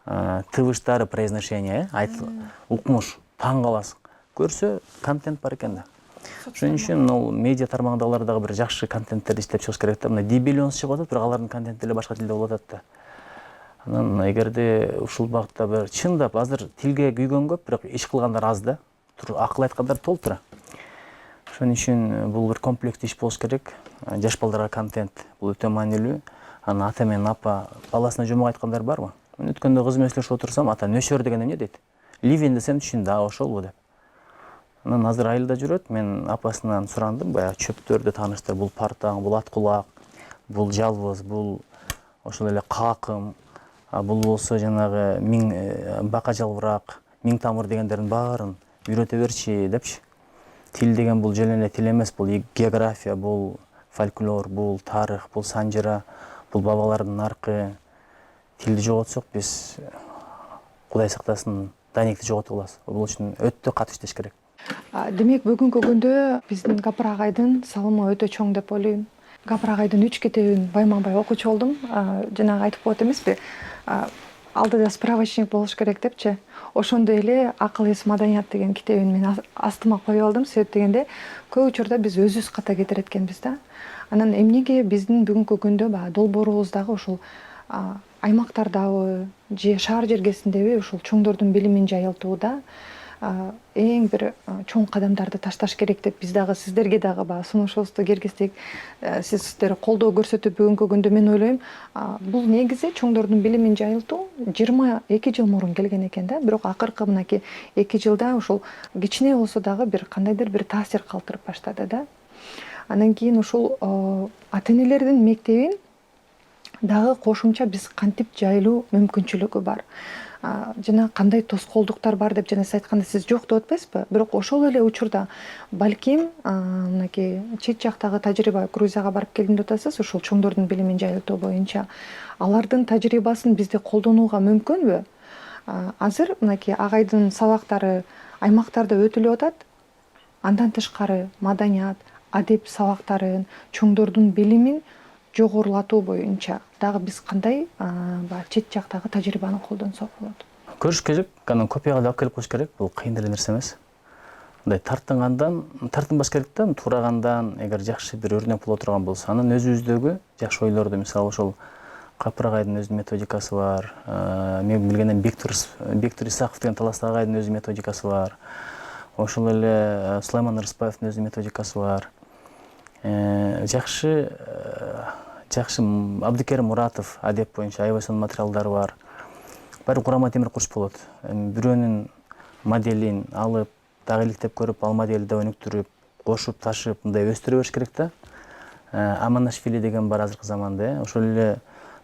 [SPEAKER 2] тыбыштары, произношение, укмуш, таң каласың. Көрсө, контент бар экен да. Ошон үчүн ал медиа тармагындагылар дагы бир жакшы контенттерди иштеп чыгыш керек да. Мына Дибелионс чыгып атат, бирок алардын контенти эле башка тилде болуп атат да. Анан эгерде ушул багытта бир чындап азыр тилге күйгөн көп, бирок иш кылгандар аз да. Акыл айткандар толтура. Ошон үчүн бул бир комплекс иш болуш керек. Жаш балдарга контент бул өтө маанилүү. Анан ата менен апа баласына жомок айткандар барбы? Мен өткөндө кыз менен сүйлөшүп отурсам, ата нөшөр деген эмне дейт? Ливен десем түшүндү, ошолбу деп. Анан азыр айылда жүрөт, мен апасынан сурандым, баягы чөптөрдү тааныштыр, бул партаң, бул ат кулак, бул жалбыз, бул ошол эле какым, бул болсо жанагы бака жалбырак, миң тамыр дегендердин баарын үйрөтө берчи депчи. Тил деген бул жөн эле тил эмес, бул география, бул фольклор, бул тарых, бул санжыра, бул бабалардын наркы. Тилди жоготсок биз, Кудай сактасын, данекти жоготуп калабыз. Бул үчүн өтө катуу иштеш керек.
[SPEAKER 1] Демек бүгүнкү күндө биздин Гапар агайдын салымы өтө чоң деп ойлойм. Гапар агайдын 3 китебин байма-бай окучу болдум. Жанагы айтып коет эмеспи? Алдыда справочник болуш керек депчи. Ошондой эле Акыл эс маданият деген китебин мен астыма коюп алдым. Себеп дегенде көп учурда биз өзүбүз ката кетирет экенбиз да. Анан эмнеге биздин бүгүнкү күндө долбоорубуздагы ушул аймактардабы же шаар жергесиндеби ушул чоңдордун билимин жайылтууда эң бир чоң кадамдарды ташташ керек деп биз дагы сиздерге дагы сунушубузду киргиздик. Сиздер колдоо көрсөтүп бүгүнкү күндө мен ойлойм, бул негизи чоңдордун билимин жайылтуу 22 жыл мурун келген экен да. Бирок акыркы мынакей 2 жылда ушул кичине болсо дагы бир кандайдыр бир таасир калтырып баштады да. Анан кийин ушул ата-энелердин мектебин дагы кошумча биз кантип жайлуу мүмкүнчүлүгү бар. Жана кандай тоскоолдуктар бар деп жана сиз айтканда сиз жок деп атпайсызбы? Бирок ошол эле учурда балким мынакей чет жактагы тажрыйба, Грузияга барып келдим деп атасыз, ушул чоңдордун билимин жайылтуу боюнча. Алардын тажрыйбасын бизде колдонууга мүмкүнбү? Азыр мынакей агайдын сабактары аймактарда өтүлүп атат. Андан тышкары маданият, адеп сабактарын, чоңдордун билимин жогорулатуу боюнча дагы биз кандай чет жактагы тажрыйбаны колдонсок болот?
[SPEAKER 2] Көрүш керек, анан копияга алып келип коюш керек. Бул кыйын эле нерсе эмес. Мындай тартынбаш керек да, туурагандан, эгер жакшы бир өрнөк боло турган болсо, анан өзүбүздөгү жакшы ойлорду, мисалы ошол Гапар агайдын өзүнүн методикасы бар. Мен билгенден Бектур Исаков деген Таластагы агайдын өзүнүн методикасы бар. Ошол эле Сулайман Рыспаевдин өзүнүн методикасы бар. Жакшы Абдыкерим Муратов адеп боюнча аябай сонун материалдары бар. баары курама темир курч болот. Бирөөнүн моделин алып, дагы иликтеп көрүп, ал моделди өнүктүрүп, кошуп, ташып, мындай өстүрө бериш керек да. Аманашвили деген бар азыркы заманда, ошол эле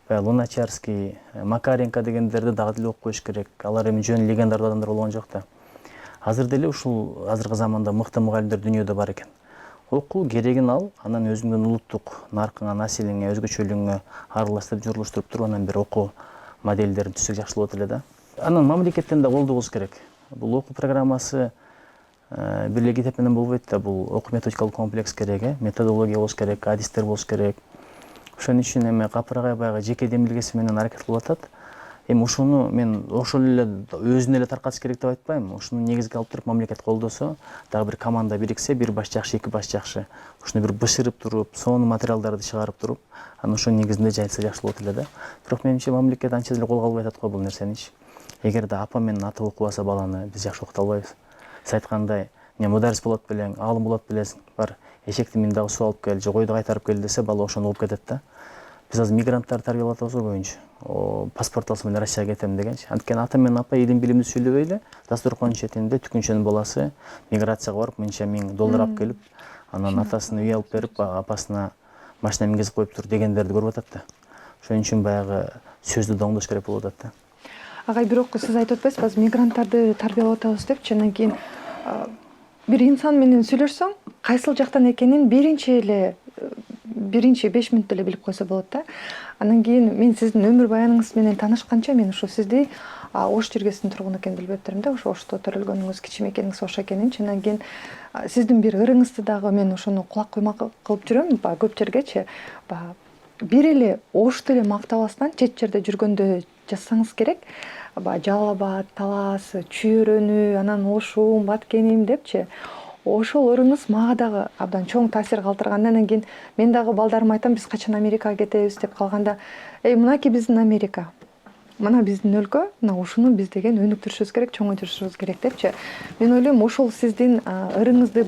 [SPEAKER 2] Луначарский, Макаренко дегендерди дагы деле окуп коюш керек. Алар эми жөн легендардуу адамдар болгон жок да. Азыр деле ушул азыркы заманда мыкты мугалимдер дүйнөдө бар экен. Окуу керегин ал, анан өзүңдүн улуттук наркыңа, населиңе, өзгөчөлүгүңө аралаштырып, журулуштуруп туруп, анан бир окуу модельдерин түзсөк жакшы болот эле да. Анан мамлекеттен да колдоо болуш керек. Бул окуу программасы бир эле китеп менен болбойт да, бул окуу методикалык комплекс керек, методология болуш керек, адистер болуш керек. Ошон үчүн эми капырагай баягы жеке демилгеси менен аракет кылып атат. Эми ушуну мен ошол эле өзүнө эле таркатыш керек деп айтпайм. Ушуну негизге алып туруп мамлекет колдосо, дагы бир команда бириксе, бир баш жакшы, эки баш жакшы. Ушуну бир бышырып туруп, сонун материалдарды чыгарып туруп, анан ошонун негизинде жайылса жакшы болот эле да. Бирок менимче мамлекет анча деле колго албай атат го бул нерсеничи. Эгерде апа менен ата окубаса баланы, биз жакшы окута албайбыз. Сиз айткандай, мударис болот белең, аалым болот белесиң, бар эшекти мин дагы суу алып кел, же койду кайтарып кел десе, бала ошону угуп кетет да. Биз азыр мигранттарды тарбиялап атабыз көбүнчө. Паспорт алсам эле Россияга кетем дегенчи. Анткени ата менен апа илим билимди сүйлөбөйлө, дасторконун четинде түкүнчөнүн баласы миграцияга барып, мынча $1000 алып келип, анан атасына үй алып берип, апасына машина мингизип коюп тур дегендерди көрүп атат да. Ошон үчүн баягы сөздү да оңдош керек болуп атат да.
[SPEAKER 1] Агай, бирок сиз айтып атпайсызбы, азыр мигранттарды тарбиялап атабыз депчи, анан кийин бир инсан менен сүйлөшсөң, кайсыл жактан экенин биринчи 5 мүнөттө эле билип койсо болот да. Анан кийин мен сиздин өмүр баяныңыз менен таанышканча мен ушу сизди Ош жергесинин тургуну экенин билбептерим да. Ошо Ошто төрөлгөнүңүз, кичимекениңиз Ош экенинчи. Анан кийин сиздин бир ырыңызды дагы мен ошону кулак куймак кылып жүрөм, көп жергечи. Бир эле Ошто эле мактабастан чет жерде жүргөндө жазсаңыз керек. Жалал Абад, Талас, Чүйөрөнү, анан Ошум, Баткеним депчи. Ошол ырыңыз мага дагы абдан чоң таасир калтырган. Анан кийин мен дагы балдарыма айтам, биз качан Америкага кетебиз деп калганда, мынакей биздин Америка. Мына биздин өлкө, мына ушуну биз деген өнүктүрүшүбүз керек, чоңойтушубуз керек депчи. Мен ойлойм, ошол сиздин ырыңызды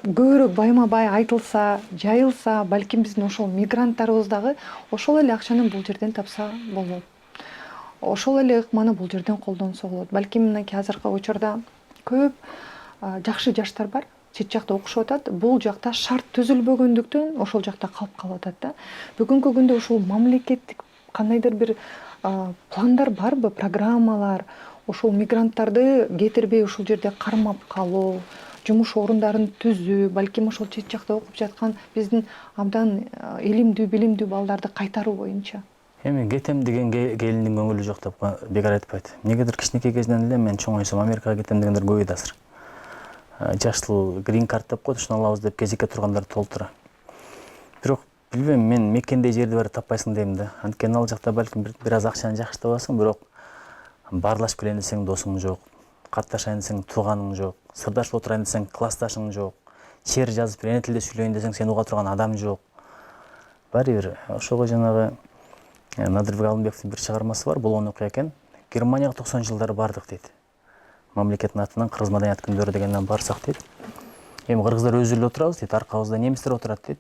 [SPEAKER 1] көбүрөөк байма-бай айтылса, жайылса, балким биздин ошол мигранттарыбыз дагы ошол эле акчаны бул жерден тапса болот. Ошол эле ыкманы бул жерден колдонсо болот. Балким мынакей азыркы учурда көп жакшы жаштар бар, чет жакта окушуп атат. Бул жакта шарт түзүлбөгөндүктөн ошол жакта калып атат да. Бүгүнкү күндө ушул мамлекеттик кандайдыр бир пландар барбы, программалар, ошол мигранттарды кетирбей ушул жерде кармап калуу, жумуш орундарын түзүү, балким ошол чет жакта окуп жаткан биздин абдан илимдүү, билимдүү балдарды кайтаруу боюнча.
[SPEAKER 2] Эми кетем деген келиндин көңүлү жок деп бекар айтпайт. Эмнегедир кичинекей кезинен эле мен чоңойсом Америкага кетем дегендер көп эди азыр. Жаштыл грин карт деп коет, ушуну алабыз деп кезекке тургандар толтура. Бирок билбейм, мен мекендей жерди баары таппайсың дейм да. Анткени ал жакта балким бир аз акчаны жакшы табасың, бирок баарлашып келейин десең досуң жок, катташайын десең тууганың жок, сырдашып отурайын десең классташың жок, чер жазып эне тилде сүйлөйүн десең сени уга турган адам жок. Баары бир ошого жанагы Надырбек Алымбековдун бир чыгармасы бар, болгон окуя экен. Германияга 90-жылдары бардык дейт. Мамлекеттин атынан Кыргыз маданият күндөрү дегенден барсак дейт. Эми кыргыздар өзү эле отурабыз дейт, аркабызда немистер отурат дейт.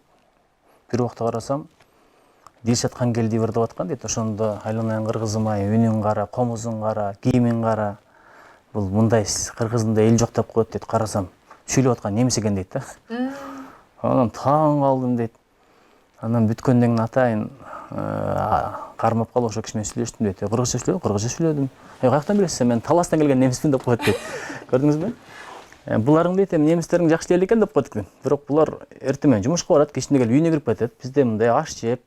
[SPEAKER 2] Бир убакта карасам, Дилшат Кангелдиев ырдап аткан дейт. Ошондо айланайын кыргызым ай, үнүң кара, комузуң кара, кийимиң кара. Бул мындай кыргыздын да эл жок деп коет дейт. Карасам, сүйлөп аткан немис экен дейт да. Анан таң калдым дейт. Анан бүткөндөн кийин атайын кармап калып ошо киши менен сүйлөштүм дейт. Кыргызча сүйлөдүм, кыргызча сүйлөдүм. Каяктан билесиз, мен Таластан келген немисмин деп коет дейт. Көрдүңүзбү? Буларың дейт, эми немистериң жакшы эле экен деп коет экен. Бирок булар эртең менен жумушка барат, кечинде келип үйүнө кирип кетет. Бизде мындай аш жеп,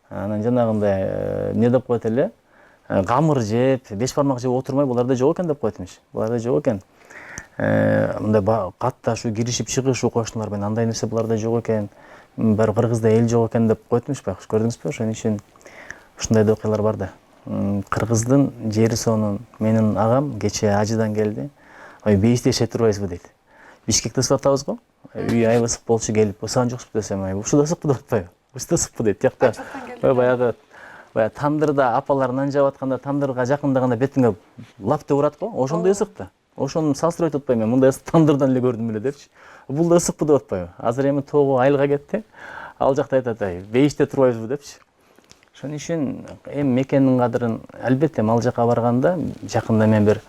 [SPEAKER 2] анан жанагындай эмне деп коет эле, камыр жеп, 5 бармак жеп отурмай буларда жок экен деп коет эмиш. Буларда жок экен. Мындай катташуу, киришип чыгышуу кошуналар менен андай нерсе буларда жок экен. Баары кыргызда эл жок экен деп коет эмиш, байкуш көрдүңүзбү? Ошон үчүн ушундай да окуялар бар да. Кыргыздын жери сонун, менин агам кечээ ажыдан келди. Ой, бейисте жашай турбайсызбы дейт. Бишкекте ысып атабыз го. Үй аябай ысык болчу, келип, ысыган жоксузбу десем, ушуда ысыкпы деп атпайбы? Ушта ысыкпы дейт. Тиякта баягы тандырда апалар нан жаап атканда тандырга жакындаганда бетиңе лап деп урат го. Ошондой ысык да. Ошону салыштырып атпайм мен, мындай ысык тандырдан эле көрдүм эле депчи. Бул да ысыкпы деп атпайбы? Азыр эми тогу айылга кетти. Ал жакта айтат, бейиште турбайбызбы депчи. Ошон үчүн эми мекенин кадырын албетте ал жака барганда жакында мен бир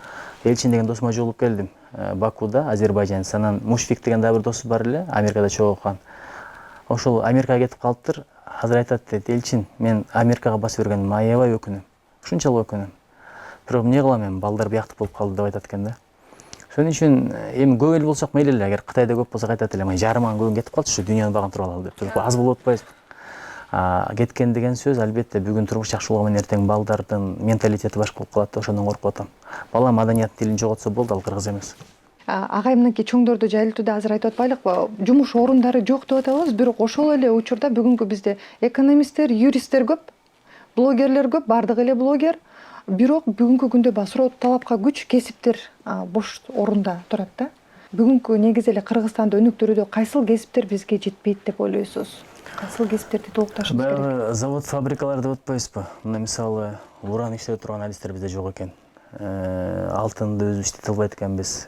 [SPEAKER 2] Элчин деген досума жолугуп келдим. Бакуда, Азербайжан. Анан Мушфик деген дагы бир досу бар эле, Америкада чогуу окуган. Ошол Америкага кетип калыптыр. Азыр айтат дейт, Элчин, мен Америкага басып бергениме аябай өкүнөм. Ушунчалык өкүнөм. Бирок эмне кылам эми, балдар бияктык болуп калды деп айтат экен да. Ошон үчүн эми көп эл болсок мейли эле, эгер Кытайда көп болсок айтат эле, жарыман көбүн кетип калчу, ушу дүйнөнү багынтырып алалы деп. Бирок аз болуп атпайбызбы? Кеткен деген сөз албетте бүгүн турмуш жакшы болгон менен эртең балдардын менталитети башка болуп калат да, ошондон коркуп атам. Бала маданият тилин жоготсо болду, ал кыргыз эмес.
[SPEAKER 1] Агай мынакей чоңдорду жайылтууда азыр айтып атпайлыкпы, жумуш орундары жок деп атабыз, бирок ошол эле учурда бүгүнкү бизде экономисттер, юристтер көп, блогерлер көп, баардыгы эле блогер. Бирок бүгүнкү күндө басуу талапка күч кесиптер бош орунда турат да. Бүгүнкү негизи эле Кыргызстанды өнүктүрүүдө кайсыл кесиптер бизге жетпейт деп ойлойсуз? Кайсыл кесиптерди толукташыбыз керек?
[SPEAKER 2] Баягы завод, фабрикалар деп атпайбызбы? Мына мисалы, уран иштеп турган адистер бизде жок экен. Алтынды өзүбүз иштете албайт экенбиз.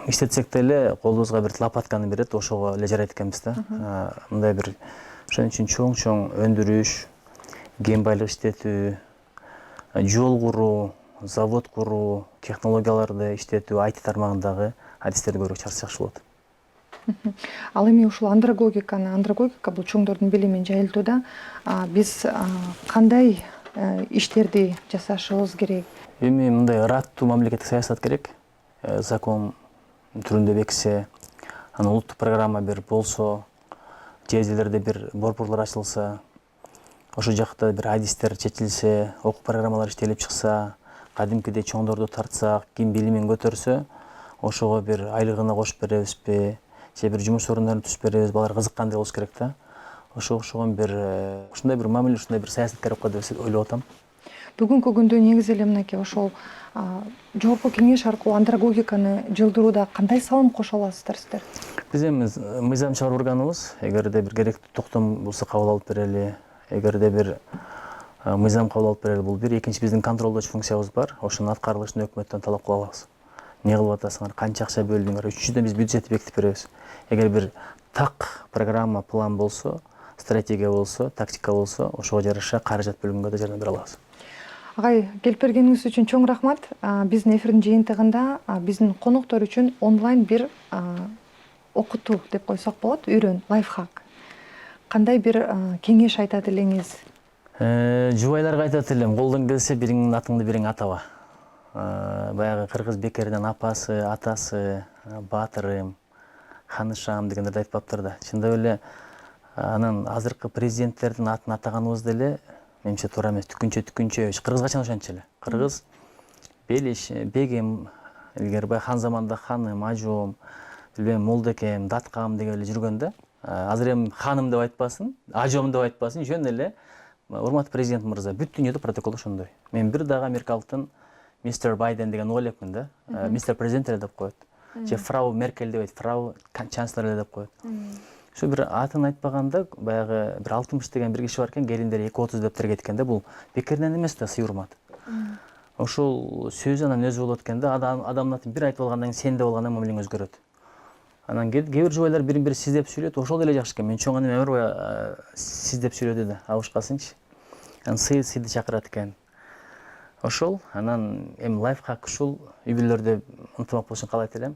[SPEAKER 2] Иштетсек деле колубузга бир лопатканы берет, ошого эле жарайт экенбиз да. Мындай бир ошон үчүн чоң өндүрүш, кен байлык иштетүү, жол куруу, завод куруу, технологияларды иштетүү, IT тармагындагы адистерди көрүп чакырса жакшы болот.
[SPEAKER 1] Ал эми ушул андрогогика бул чоңдордун билимин жайылтууда биз кандай иштерди жасашыбыз керек?
[SPEAKER 2] Эми мындай ыраттуу мамлекеттик саясат керек. Закон түрүндө бекисе, анан улуттук программа бир болсо, жерлерде бир борборлор ачылса, ошол жакта бир адистер чечилсе, окуу программалар иштелип чыкса, кадимкидей чоңдорду тартсак, ким билимин көтөрсө, ошого бир айлыгына кошуп беребизби, же бир жумуш орундарын түзүп беребиз, балдар кызыккандай болуш керек да. Ошого окшогон бир ушундай бир мамиле, ушундай бир саясат керек го деп ойлоп атам.
[SPEAKER 1] Бүгүнкү күндө негизи эле мынакей ошол жогорку кеңеш аркылуу андрогогиканы жылдырууда кандай салым кошо аласыздар сиздер?
[SPEAKER 2] Биз эми мыйзам чыгаруу органыбыз, эгерде бир керектүү токтом болсо кабыл алып берели, эгерде бир мыйзам кабыл алып берели, бул бир. Экинчи, биздин контролдоочу функциябыз бар, ошонун аткарылышын өкмөттөн талап кыла алабыз. Эмне кылып атасыңар, канча акча бөлдүңөр? Үчүнчүдөн, биз бюджетти бекитип беребиз. Эгер бир так программа, план болсо, стратегия болсо, тактика болсо, ошого жараша каражат бөлгөнгө да жардам бере алабыз.
[SPEAKER 1] Агай, келип бергениңиз үчүн чоң рахмат. Биздин эфирдин жыйынтыгында биздин коноктор үчүн онлайн бир окутуу деп койсок болот, үйрөн, лайфхак. Кандай бир кеңеш айтат элеңиз?
[SPEAKER 2] Жубайларга айтат элем, колдон келсе бириңдин атыңды бириң атаба. Баягы кыргыз бекеринен апасы, атасы, баатырым, ханышам дегендерди айтпаптыр да. Чындап эле анан азыркы президенттердин атын атаганыбыз деле менимче туура эмес. Түкүнчө. Кыргыз качан ошончо эле. Кыргыз Белиш, бегем, илгери баягы хан заманда ханым, ажоом, билбейм, молдекем, даткам деген эле жүргөн да. Азыр эми ханым деп айтпасын, ажоом деп айтпасын, жөн эле урматтуу президент мырза, бүт дүйнөдө протокол ошондой. Мен бир дагы америкалыктын мистер Байден деген угуп элекмин да. Мистер президент эле деп коет. Же фрау Меркель дебейт, фрау канцлер эле деп коет. Ошо бир атын айтпаганда баягы бир 60 деген бир киши бар экен, келиндер 2-30 деп тергеткен да, бул бекеринен эмес да, сый урмат. Ошол сөз анан өзү болот экен да, адамдын атын бир айтып алгандан кийин сен деп алгандан мамилең өзгөрөт. Анан кээ бир жубайлар бирин-бири сиз деп сүйлөйт, ошол деле жакшы экен. Мен чоң анем өмүр бою сиз деп сүйлөдү да, абышкасынчы. Анан сыйды чакырат экен. Ошол, анан эми лайфхак ушул, үй бүлөлөрдө ынтымак болушун каалайт элем.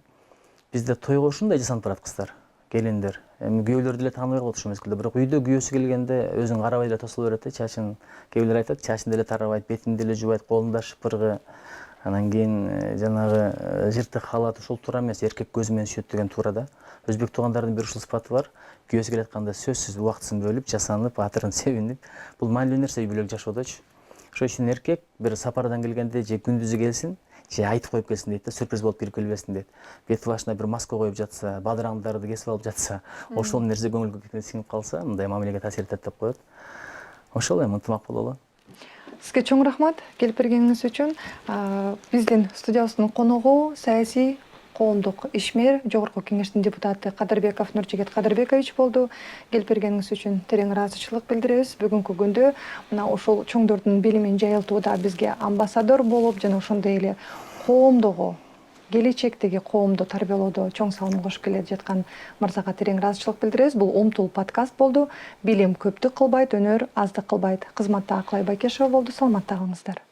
[SPEAKER 2] Бизде тойго ушундай жасанып барат кыздар, келиндер. Эми күйөөлөр деле тааныбай калат ушул мезгилде, бирок үйдө күйөөсү келгенде өзүн карабай эле тосула берет да, чачын, кээ бирлер айтат, чачын деле тарабайт, бетин деле жубайт, колунда шыпыргы, анан кийин жанагы жыртык халат, ушул туура эмес, эркек көзү менен сүйөт деген туура да. Өзбек туугандардын бир ушул сыпаты бар. Күйөөсү келатканда сөзсүз убактысын бөлүп, жасанып, атырын себинип, бул маанилүү нерсе үй бүлөлүк жашоодочу. Ошол үчүн эркек бир сапардан келгенде же күндүзү келсин, же айтып коюп келсин дейт да, сюрприз болуп кирип келбесин дейт. Бет башына бир маска коюп жатса, бадыраңдарды кесип алып жатса, ошол нерсе көңүлгө сиңип калса, мындай мамилеге таасир этет деп коет. Ошол эми ынтымак бололу.
[SPEAKER 1] Сизге чоң рахмат келип бергениңиз үчүн. Биздин студиябыздын коногу саясий коомдук ишмер, жогорку кеңештин депутаты Кадырбеков Нуржигит Кадырбекович болду. Келип бергениңиз үчүн терең ыраазычылык билдиребиз. Бүгүнкү күндө мына ушул чоңдордун билимин жайылтууда бизге амбассадор болуп, жана ошондой эле коомдогу келечектеги коомду тарбиялоодо чоң салым кошуп келе жаткан мырзага терең ыраазычылык билдиребиз. Бул Умтул подкаст болду. Билим көптүк кылбайт, өнөр аздык кылбайт. Кызматта Акылай Байкешова болду. Саламатта калыңыздар.